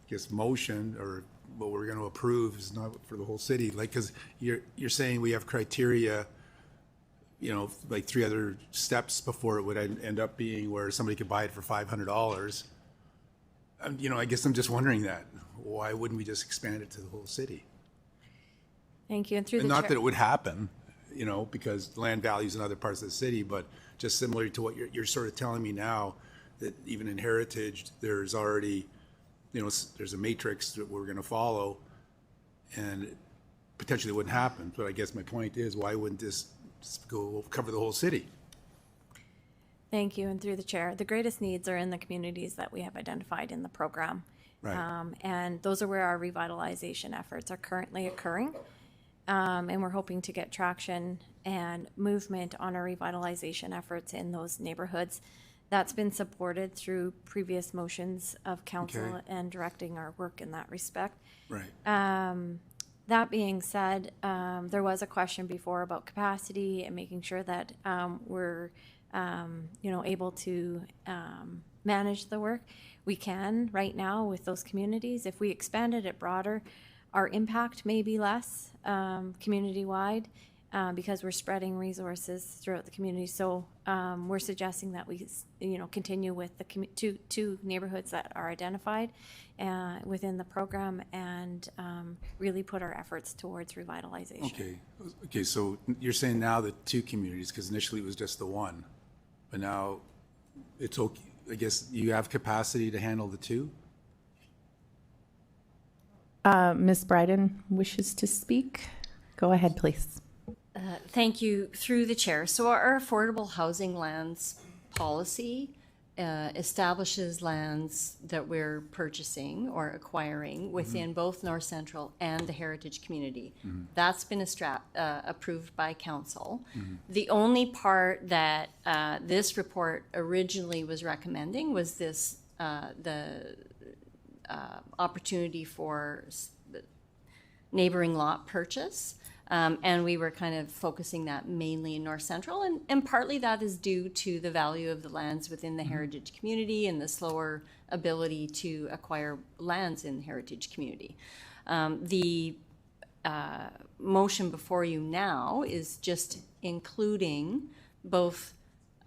guess, motion, or what we're going to approve is not for the whole city. Like, because you're saying we have criteria, you know, like 3 other steps before it would end up being where somebody could buy it for $500. You know, I guess I'm just wondering that. Why wouldn't we just expand it to the whole city? Thank you. And through And the not chair- that it would happen, you know, because land values in other parts of the city, but just similar to what you're sort of telling me now, that even in Heritage, there's already, you know, there's a matrix that we're going to follow, and it potentially wouldn't happen. But I guess my point is, why wouldn't this go cover the whole city? Thank you. And through the chair, the greatest needs are in the communities that we have identified in the program. Right. And those are where our revitalization efforts are currently occurring. And we're hoping to get traction and movement on our revitalization efforts in those neighborhoods. That's been supported through previous motions of council Okay. and directing our work in that respect. Right. That being said, there was a question before about capacity and making sure that we're able to manage the work. We can right now with those communities. If we expanded it broader, our impact may be less community-wide because we're spreading resources throughout the community. So we're suggesting that we, continue with the two neighborhoods that are identified within the program and really put our efforts towards revitalization. Okay. Okay. So you're saying now the 2 communities, because initially it was just the 1, but now it's okay. I guess you have capacity to handle the 2? Ms. Bryden wishes to speak. Go ahead, please. Thank you. Through the chair. So our affordable housing lands policy establishes lands that we're purchasing or acquiring within both North Central and the Heritage community. That's been approved by council. The only part that this report originally was recommending was this the opportunity for neighboring lot purchase. And we were kind of focusing that mainly in North Central, and partly that is due to the value of the lands within the Heritage community and the slower ability to acquire lands in the Heritage community. The motion before you now is just including both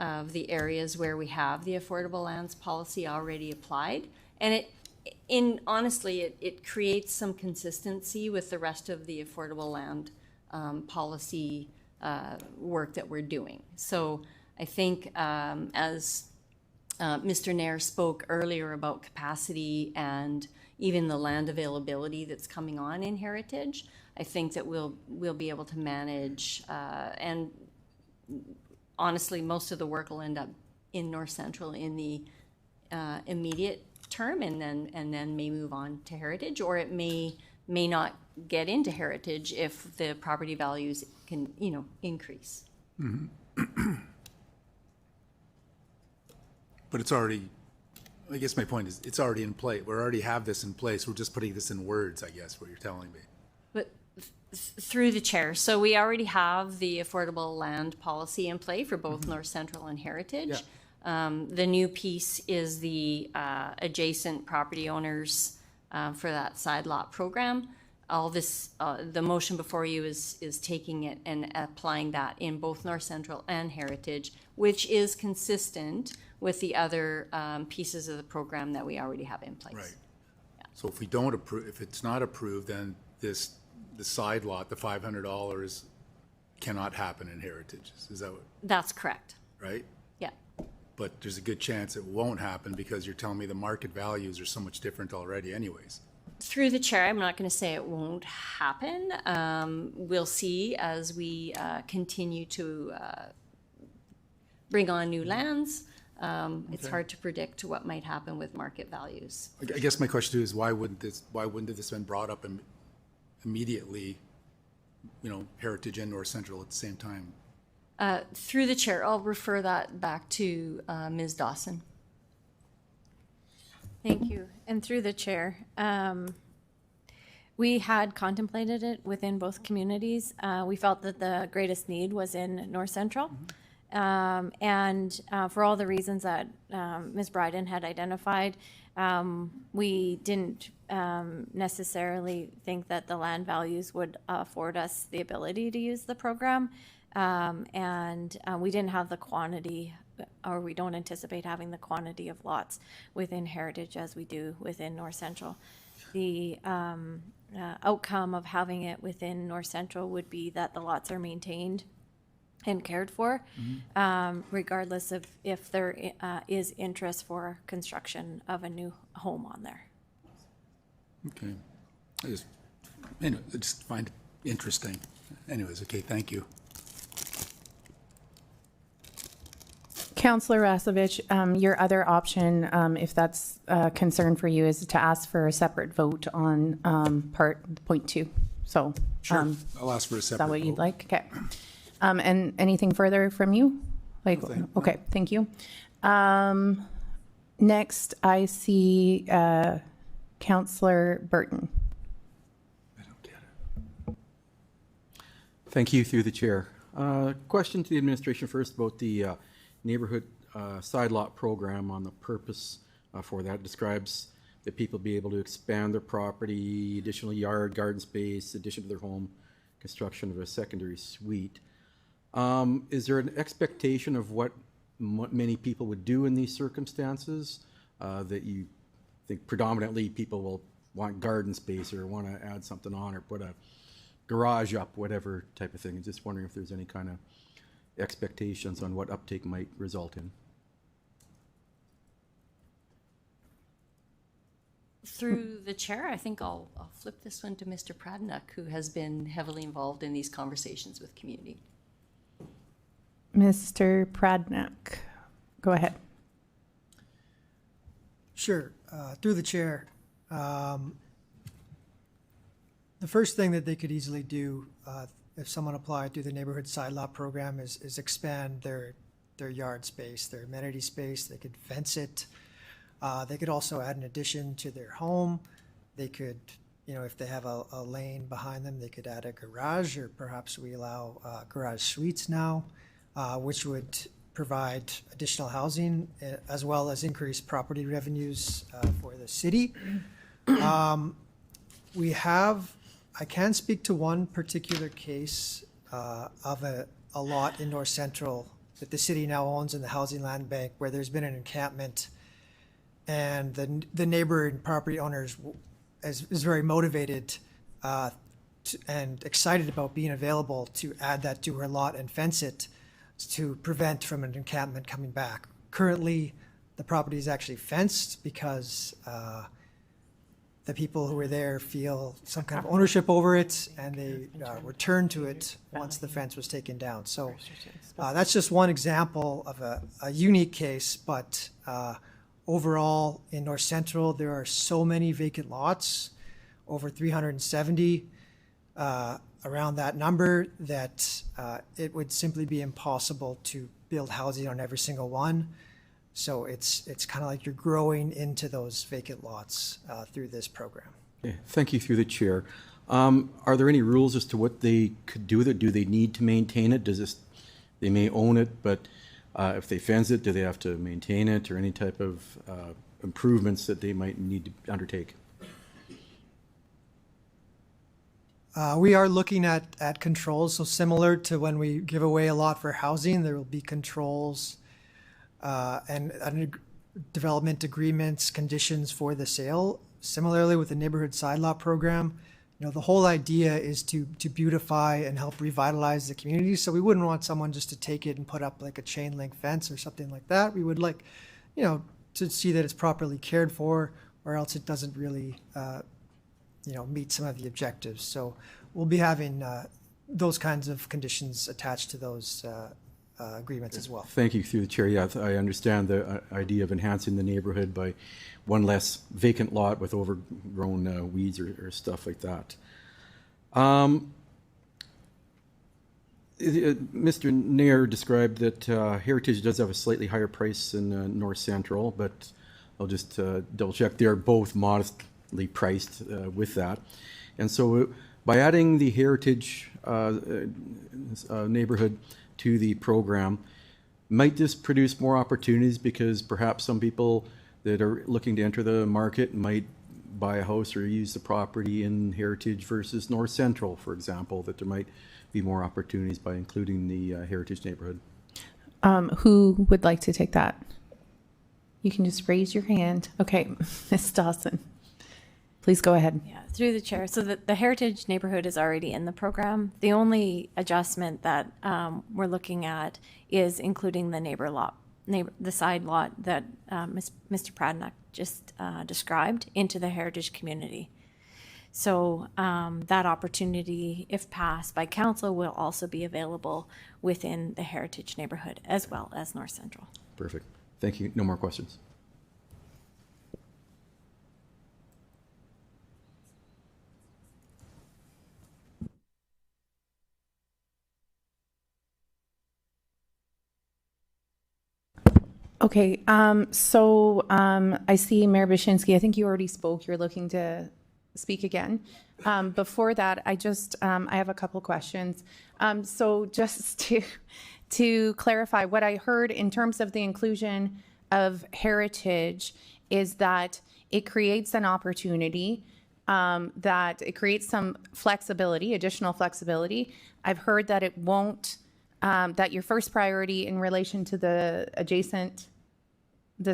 of the areas where we have the affordable lands policy already applied, and honestly, it creates some consistency with the rest of the affordable land policy work that we're doing. So I think as Mr. Nair spoke earlier about capacity and even the land availability that's coming on in Heritage, I think that we'll be able to manage and honestly, most of the work will end up in North Central in the immediate term, and then may move on to Heritage, or it may not get into Heritage if the property values can increase. But it's already, I guess my point is, it's already in place. We already have this in place. We're just putting this in words, I guess, what you're telling me. But through the chair, so we already have the affordable land policy in play for both North Central and Heritage. Yeah. The new piece is the adjacent property owners for that side lot program. All this, the motion before you is taking it and applying that in both North Central and Heritage, which is consistent with the other pieces of the program that we already have in place. Right. So if we don't approve, if it's not approved, then the side lot, the $500 cannot happen in Heritage. Is that what, That's correct. right? Yeah. But there's a good chance it won't happen because you're telling me the market values are so much different already anyways. Through the chair, I'm not going to say it won't happen. We'll see as we continue to bring on new lands. It's hard to predict what might happen with market values. I guess my question too is why wouldn't this been brought up immediately, Heritage and North Central at the same time? Through the chair, I'll refer that back to Ms. Dawson. Thank you. And through the chair, we had contemplated it within both communities. We felt that the greatest need was in North Central. And for all the reasons that Ms. Bryden had identified, we didn't necessarily think that the land values would afford us the ability to use the program. And we didn't have the quantity, or we don't anticipate having the quantity of lots within Heritage as we do within North Central. The outcome of having it within North Central would be that the lots are maintained and cared for, regardless of if there is interest for construction of a new home on there. Okay. I just find it interesting. Anyways, okay, thank you. Councillor Rasovich, your other option, if that's a concern for you, is to ask for a separate vote on point 2. So, Sure, I'll ask for a is separate that what you'd vote. like? Okay. And anything further from you? Like, Nothing. okay, thank you. Next, I see Councillor Burton. I don't get it. Thank you, through the chair. Question to the administration first about the neighborhood side lot program on the purpose for that. It describes that people be able to expand their property, additional yard, garden space, addition to their home, construction of a secondary suite. Is there an expectation of what many people would do in these circumstances? That you think predominantly people will want garden space or want to add something on or put a garage up, whatever type of thing. I'm just wondering if there's any kind of expectations on what uptake might result in. Through the chair, I think I'll flip this one to Mr. Pradnuk, who has been heavily involved in these conversations with community. Mr. Pradnuk, go ahead. Sure. Through the chair, the first thing that they could easily do if someone applied through the neighborhood side lot program is expand their yard space, their amenity space. They could fence it. They could also add an addition to their home. They could, if they have a lane behind them, they could add a garage, or perhaps we allow garage suites now, which would provide additional housing as well as increase property revenues for the city. I can speak to one particular case of a lot in North Central that the city now owns in the Housing Land Bank, where there's been an encampment, and the neighboring property owners is very motivated and excited about being available to add that to her lot and fence it to prevent from an encampment coming back. Currently, the property is actually fenced because the people who were there feel some kind of ownership over it, and they returned to it once the fence was taken down. So that's just one example of a unique case, but overall in North Central, there are so many vacant lots, over 370, around that number, that it would simply be impossible to build housing on every single one. So it's kind of like you're growing into those vacant lots through this program. Okay, thank you, through the chair. Are there any rules as to what they could do with it? Do they need to maintain it? They may own it, but if they fence it, do they have to maintain it, or any type of improvements that they might need to undertake? We are looking at controls, so similar to when we give away a lot for housing, there will be controls and development agreements, conditions for the sale. Similarly, with the neighborhood side lot program, the whole idea is to beautify and help revitalize the community. So we wouldn't want someone just to take it and put up like a chain link fence or something like that. We would like, to see that it's properly cared for, or else it doesn't really, meet some of the objectives. So we'll be having those kinds of conditions attached to those agreements as well. Thank you, through the chair. Yeah, I understand the idea of enhancing the neighborhood by one less vacant lot with overgrown weeds or stuff like that. Mr. Nair described that Heritage does have a slightly higher price than North Central, but I'll just double check. They are both modestly priced with that. And so by adding the Heritage neighborhood to the program, might this produce more opportunities, because perhaps some people that are looking to enter the market might buy a house or use the property in Heritage versus North Central, for example, that there might be more opportunities by including the Heritage neighborhood? Who would like to take that? You can just raise your hand. Okay, Ms. Dawson, please go ahead. Yeah, through the chair. So the Heritage neighborhood is already in the program. The only adjustment that we're looking at is including the side lot that Mr. Pradnock just described into the Heritage community. So that opportunity, if passed by council, will also be available within the Heritage neighborhood as well as North Central. Perfect. Thank you. No more questions. Okay, I see Mayor Bashinsky. I think you already spoke. You're looking to speak again. Before that, I have a couple questions. So just to clarify, what I heard in terms of the inclusion of Heritage is that it creates an opportunity, that it creates some flexibility, additional flexibility. I've heard that it won't, that your first priority in relation to the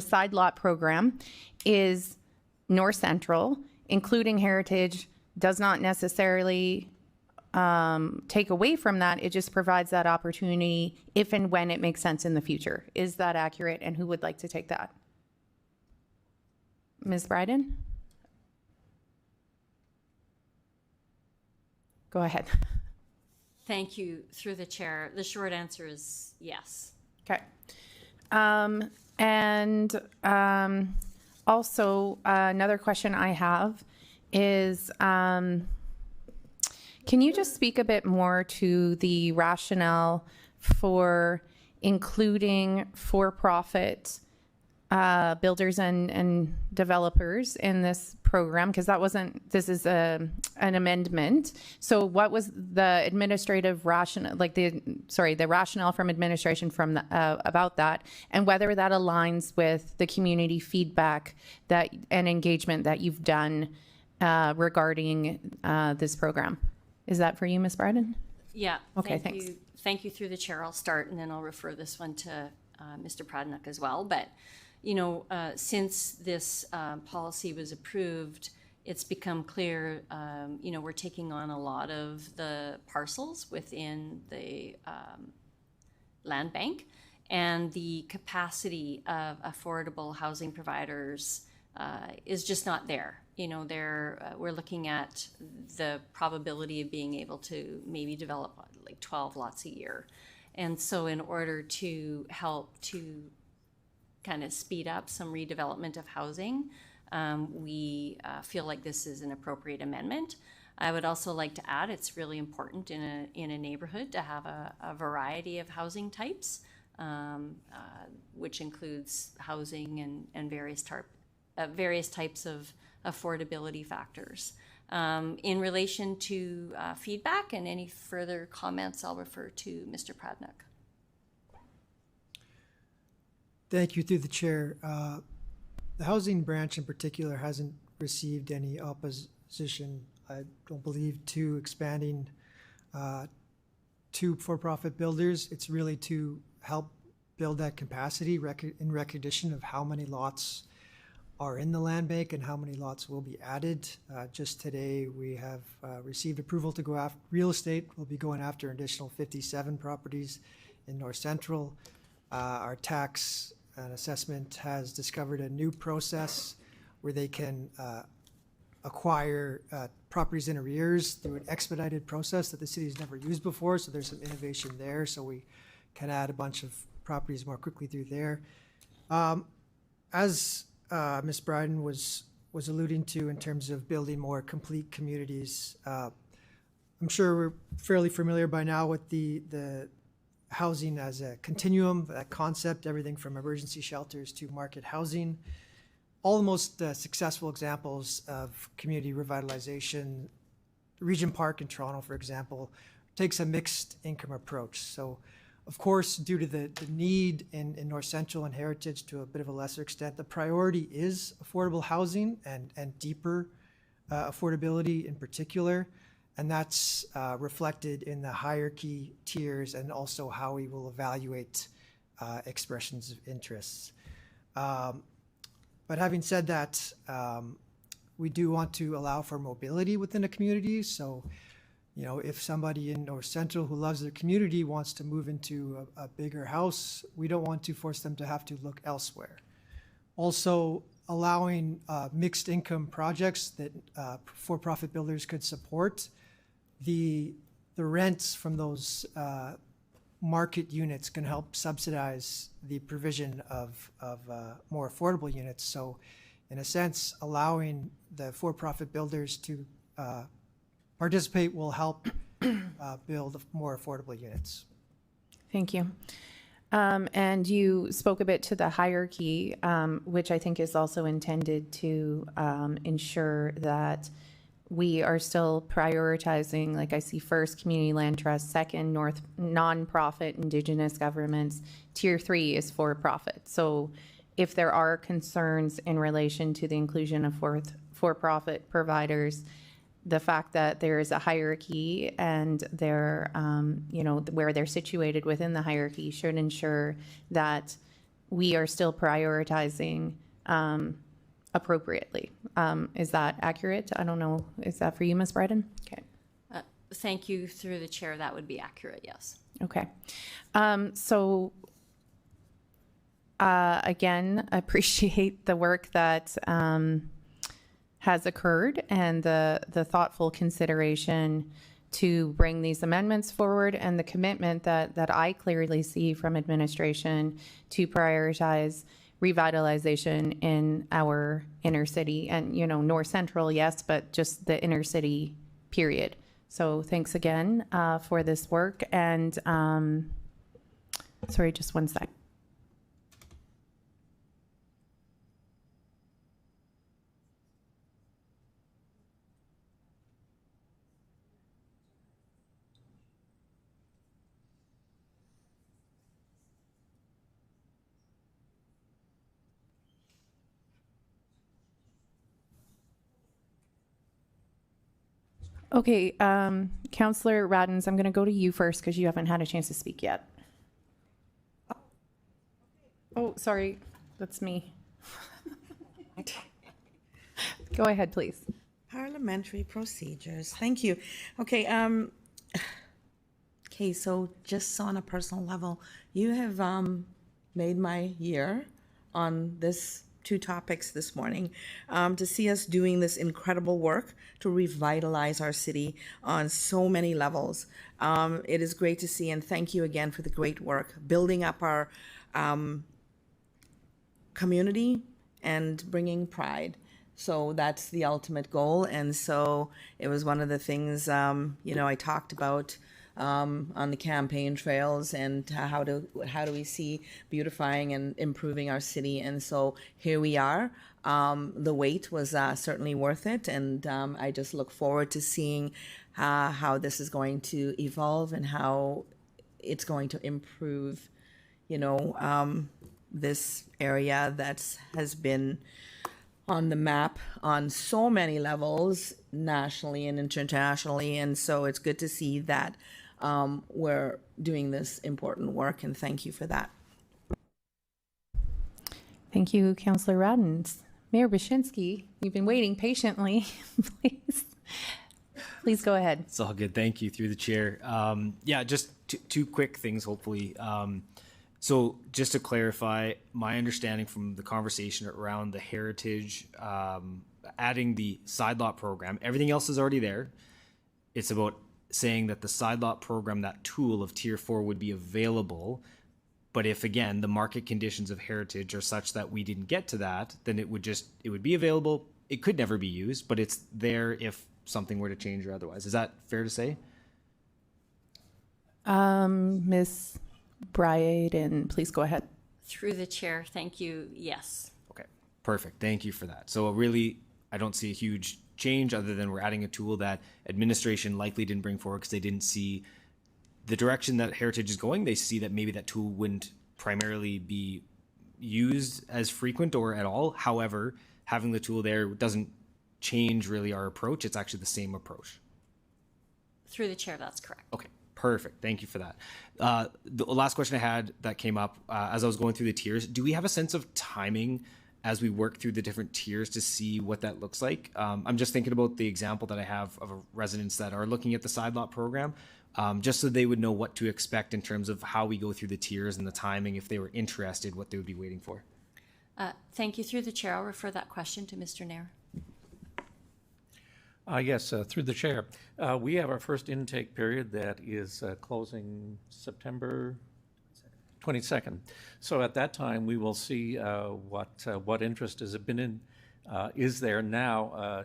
side lot program is North Central. Including Heritage does not necessarily take away from that. It just provides that opportunity if and when it makes sense in the future. Is that accurate? And who would like to take that? Ms. Bryden? Go ahead. Thank you, through the chair. The short answer is yes. Okay. Also, another question I have is, can you just speak a bit more to the rationale for including for-profit builders and developers in this program? Because this is an amendment. So what was the administrative rationale, the rationale from administration about that, and whether that aligns with the community feedback and engagement that you've done regarding this program? Is that for you, Ms. Bryden? Yeah. Okay, thanks. Thank you, through the chair. I'll start, and then I'll refer this one to Mr. Pradnock as well. But since this policy was approved, it's become clear, we're taking on a lot of the parcels within the land bank, and the capacity of affordable housing providers is just not there. We're looking at the probability of being able to maybe develop like 12 lots a year. And so in order to help to kind of speed up some redevelopment of housing, we feel like this is an appropriate amendment. I would also like to add, it's really important in a neighborhood to have a variety of housing types, which includes housing and various types of affordability factors. In relation to feedback and any further comments, I'll refer to Mr. Pradnock. Thank you, through the chair. The housing branch in particular hasn't received any opposition, I don't believe, to expanding to for-profit builders. It's really to help build that capacity in recognition of how many lots are in the land bank and how many lots will be added. Just today, we have received approval to go after real estate. We'll be going after an additional 57 properties in North Central. Our tax and assessment has discovered a new process where they can acquire properties in arrears through an expedited process that the city's never used before. So there's some innovation there. So we can add a bunch of properties more quickly through there. As Ms. Bryden was alluding to in terms of building more complete communities, I'm sure we're fairly familiar by now with the housing as a continuum, that concept, everything from emergency shelters to market housing. All the most successful examples of community revitalization, Regent Park in Toronto, for example, takes a mixed income approach. So, of course, due to the need in North Central and Heritage to a bit of a lesser extent, the priority is affordable housing and deeper affordability in particular. And that's reflected in the hierarchy tiers and also how we will evaluate expressions of interests. But having said that, we do want to allow for mobility within a community. So, you know, if somebody in North Central who loves their community wants to move into a bigger house, we don't want to force them to have to look elsewhere. Also, allowing mixed income projects that for-profit builders could support, the rents from those market units can help subsidize the provision of more affordable units. So in a sense, allowing the for-profit builders to participate will help build more affordable units. Thank you. And you spoke a bit to the hierarchy, which I think is also intended to ensure that we are still prioritizing, like I see first community land trust, second nonprofit indigenous governments, tier 3 is for profit. So if there are concerns in relation to the inclusion of for-profit providers, the fact that there is a hierarchy and they're, you know, where they're situated within the hierarchy should ensure that we are still prioritizing appropriately. Is that accurate? I don't know. Is that for you, Ms. Bryden? Okay. Thank you. Through the chair, that would be accurate, yes. Okay. Again, appreciate the work that has occurred and the thoughtful consideration to bring these amendments forward and the commitment that I clearly see from administration to prioritize revitalization in our inner city and, you know, North Central, yes, but just the inner city period. So thanks again for this work. And sorry, just one sec. Okay, Councillor Radens, I'm going to go to you first because you haven't had a chance to speak yet. Oh, sorry, that's me. Go ahead, please. Parliamentary procedures. Thank you. Okay. Okay. So just on a personal level, you have made my year on this two topics this morning, to see us doing this incredible work to revitalize our city on so many levels. It is great to see, and thank you again for the great work, building up our community and bringing pride. So that's the ultimate goal. And so it was one of the things, you know, I talked about on the campaign trails and how do we see beautifying and improving our city. And so here we are. The wait was certainly worth it. And I just look forward to seeing how this is going to evolve and how it's going to improve, you know, this area that has been on the map on so many levels, nationally and internationally. And so it's good to see that we're doing this important work, and thank you for that. Thank you, Councillor Radins. Mayor Bashinsky, you've been waiting patiently. Please go ahead. It's all good. Thank you through the chair. Yeah, just two quick things, hopefully. So just to clarify, my understanding from the conversation around the heritage, adding the side lot program, everything else is already there. It's about saying that the side lot program, that tool of tier 4 would be available. But if, again, the market conditions of heritage are such that we didn't get to that, then it would be available. It could never be used, but it's there if something were to change or otherwise. Is that fair to say? Ms. Bryden, please go ahead. Through the chair, thank you. Yes. Okay, perfect. Thank you for that. So really, I don't see a huge change other than we're adding a tool that administration likely didn't bring forward because they didn't see the direction that heritage is going. They see that maybe that tool wouldn't primarily be used as frequent or at all. However, having the tool there doesn't change really our approach. It's actually the same approach. Through the chair, that's correct. Okay, perfect. Thank you for that. The last question I had that came up as I was going through the tiers, do we have a sense of timing as we work through the different tiers to see what that looks like? I'm just thinking about the example that I have of residents that are looking at the side lot program, just so they would know what to expect in terms of how we go through the tiers and the timing, if they were interested, what they would be waiting for. Thank you. Through the chair, I'll refer that question to Mr. Nair. Yes, through the chair. We have our first intake period that is closing September 22nd. So at that time, we will see what interest has been in, is there now,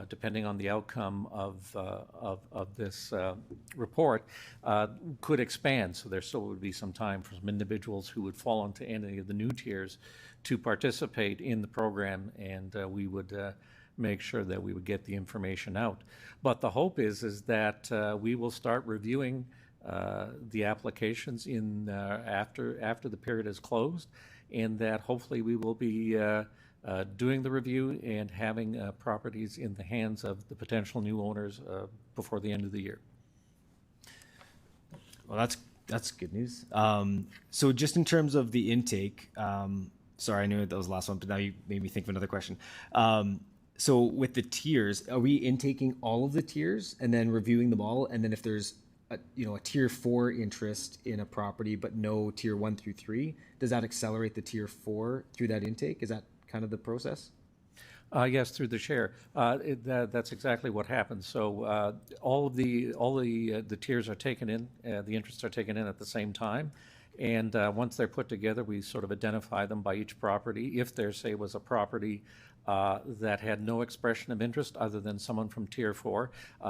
depending on the outcome of this report, could expand. So there still would be some time for some individuals who would fall into any of the new tiers to participate in the program, and we would make sure that we would get the information out. But the hope is that we will start reviewing the applications in after the period is closed, and that hopefully we will be doing the review and having properties in the hands of the potential new owners before the end of the year. Well, that's good news. So just in terms of the intake, sorry, I knew that was the last one, but now you made me think of another question. So with the tiers, are we intaking all of the tiers and then reviewing them all? And then if there's a tier 4 interest in a property, but no tier 1 through 3, does that accelerate the tier 4 through that intake? Is that kind of the process? Yes, through the chair. That's exactly what happens. So all the tiers are taken in, the interests are taken in at the same time. And once they're put together, we sort of identify them by each property. If there, say, was a property that had no expression of interest other than someone from tier 4,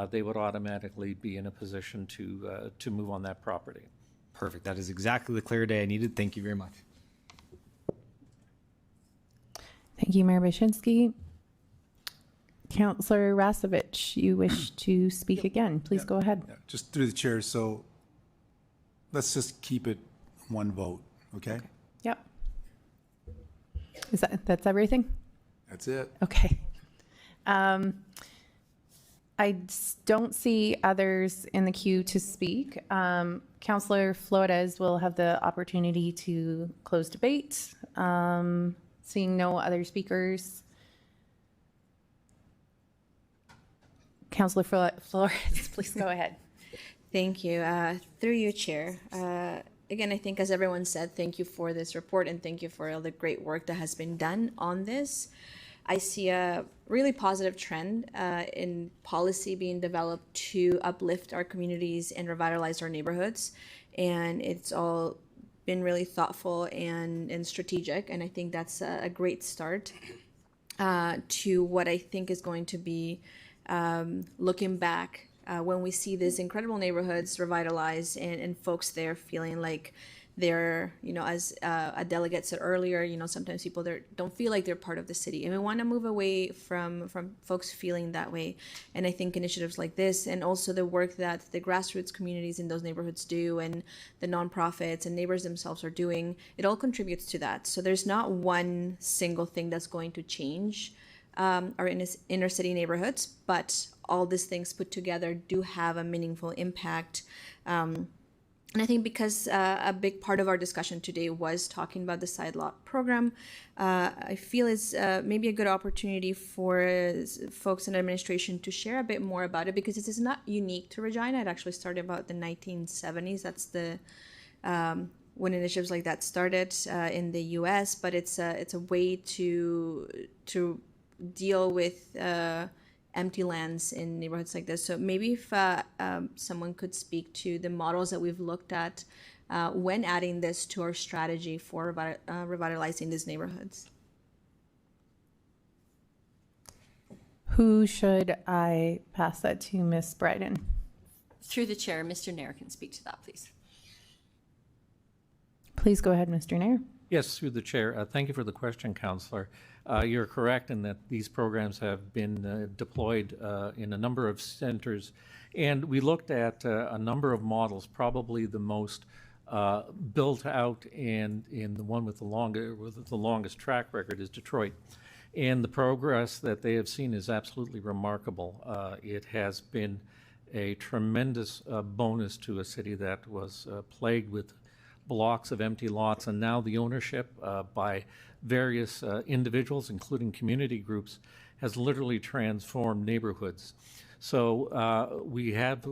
they would automatically be in a position to move on that property. Perfect. That is exactly the clarity I needed. Thank you very much. Thank you, Mayor Bashinsky. Councillor Rasevich, you wish to speak again. Please go ahead. Yeah, just through the chair. So let's just keep it one vote, okay? Yep. That's everything? That's it. Okay. I don't see others in the queue to speak. Councillor Flores will have the opportunity to close debate. Seeing no other speakers. Councillor Flores, please go ahead. Thank you. Through you, Chair. Again, I think as everyone said, thank you for this report and thank you for all the great work that has been done on this. I see a really positive trend in policy being developed to uplift our communities and revitalize our neighborhoods. And it's all been really thoughtful and strategic. And I think that's a great start to what I think is going to be looking back when we see these incredible neighborhoods revitalized and folks there feeling like they're, as a delegate said earlier, sometimes people don't feel like they're part of the city. And we want to move away from folks feeling that way. And I think initiatives like this and also the work that the grassroots communities in those neighborhoods do and the nonprofits and neighbors themselves are doing, it all contributes to that. So there's not one single thing that's going to change our inner city neighborhoods, but all these things put together do have a meaningful impact And I think because a big part of our discussion today was talking about the side lot program, I feel it's maybe a good opportunity for folks in administration to share a bit more about it, because this is not unique to Regina. It actually started about the 1970s. That's the when initiatives like that started in the U.S. But it's a way to deal with empty lands in neighborhoods like this. So maybe if someone could speak to the models that we've looked at when adding this to our strategy for revitalizing these neighborhoods. Who should I pass that to, Ms. Bryden? Through the chair, Mr. Nair can speak to that, please. Please go ahead, Mr. Nair. Yes, through the chair. Thank you for the question, Councillor. You're correct in that these programs have been deployed in a number of centers, and we looked at a number of models. Probably the most built out and the one with the longest track record is Detroit. And the progress that they have seen is absolutely remarkable. It has been a tremendous bonus to a city that was plagued with blocks of empty lots, and now the ownership by various individuals, including community groups, has literally transformed neighborhoods. So we have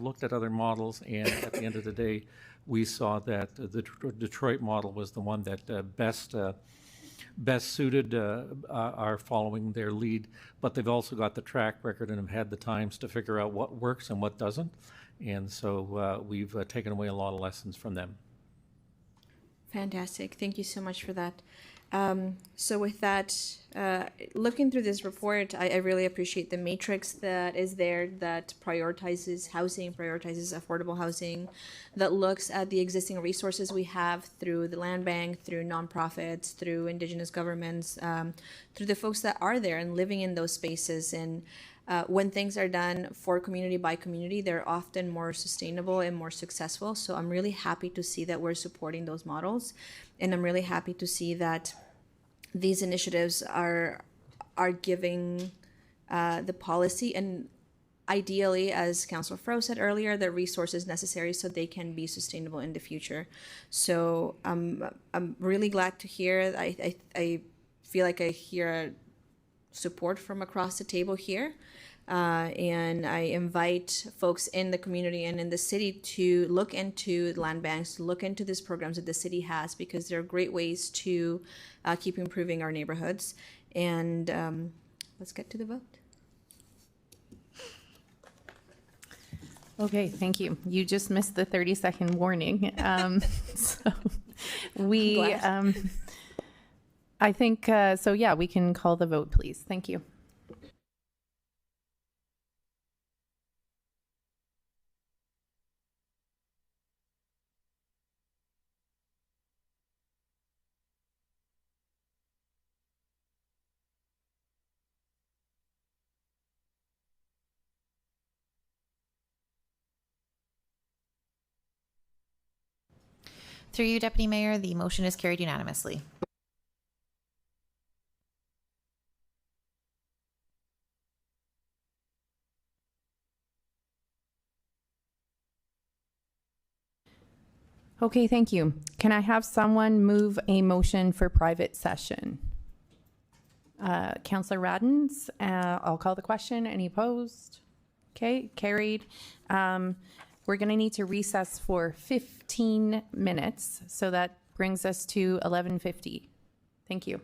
looked at other models, and at the end of the day, we saw that the Detroit model was the one that best suited are following their lead, but they've also got the track record and have had the times to figure out what works and what doesn't, and so we've taken away a lot of lessons from them. Fantastic. Thank you so much for that. So with that, looking through this report, I really appreciate the matrix that is there that prioritizes housing, prioritizes affordable housing, that looks at the existing resources we have through the land bank, through nonprofits, through Indigenous governments, through the folks that are there and living in those spaces. And when things are done for community by community, they're often more sustainable and more successful. So I'm really happy to see that we're supporting those models. And I'm really happy to see that these initiatives are giving the policy and ideally, as Councillor Fro said earlier, the resources necessary so they can be sustainable in the future. So I'm really glad to hear. I feel like I hear support from across the table here. And I invite folks in the community and in the city to look into land banks, to look into these programs that the city has, because they're great ways to keep improving our neighborhoods. And let's get to the vote. Okay, thank you. You just missed the 30-second warning. So I think, so yeah, we can call the vote, please. Thank you. Through you, Deputy Mayor, the motion is carried unanimously. Okay, thank you. Can I have someone move a motion for private session? Councillor Radens, I'll call the question. Any opposed? Okay, carried. We're going to need to recess for 15 minutes, so that brings us to 11:50. Thank you.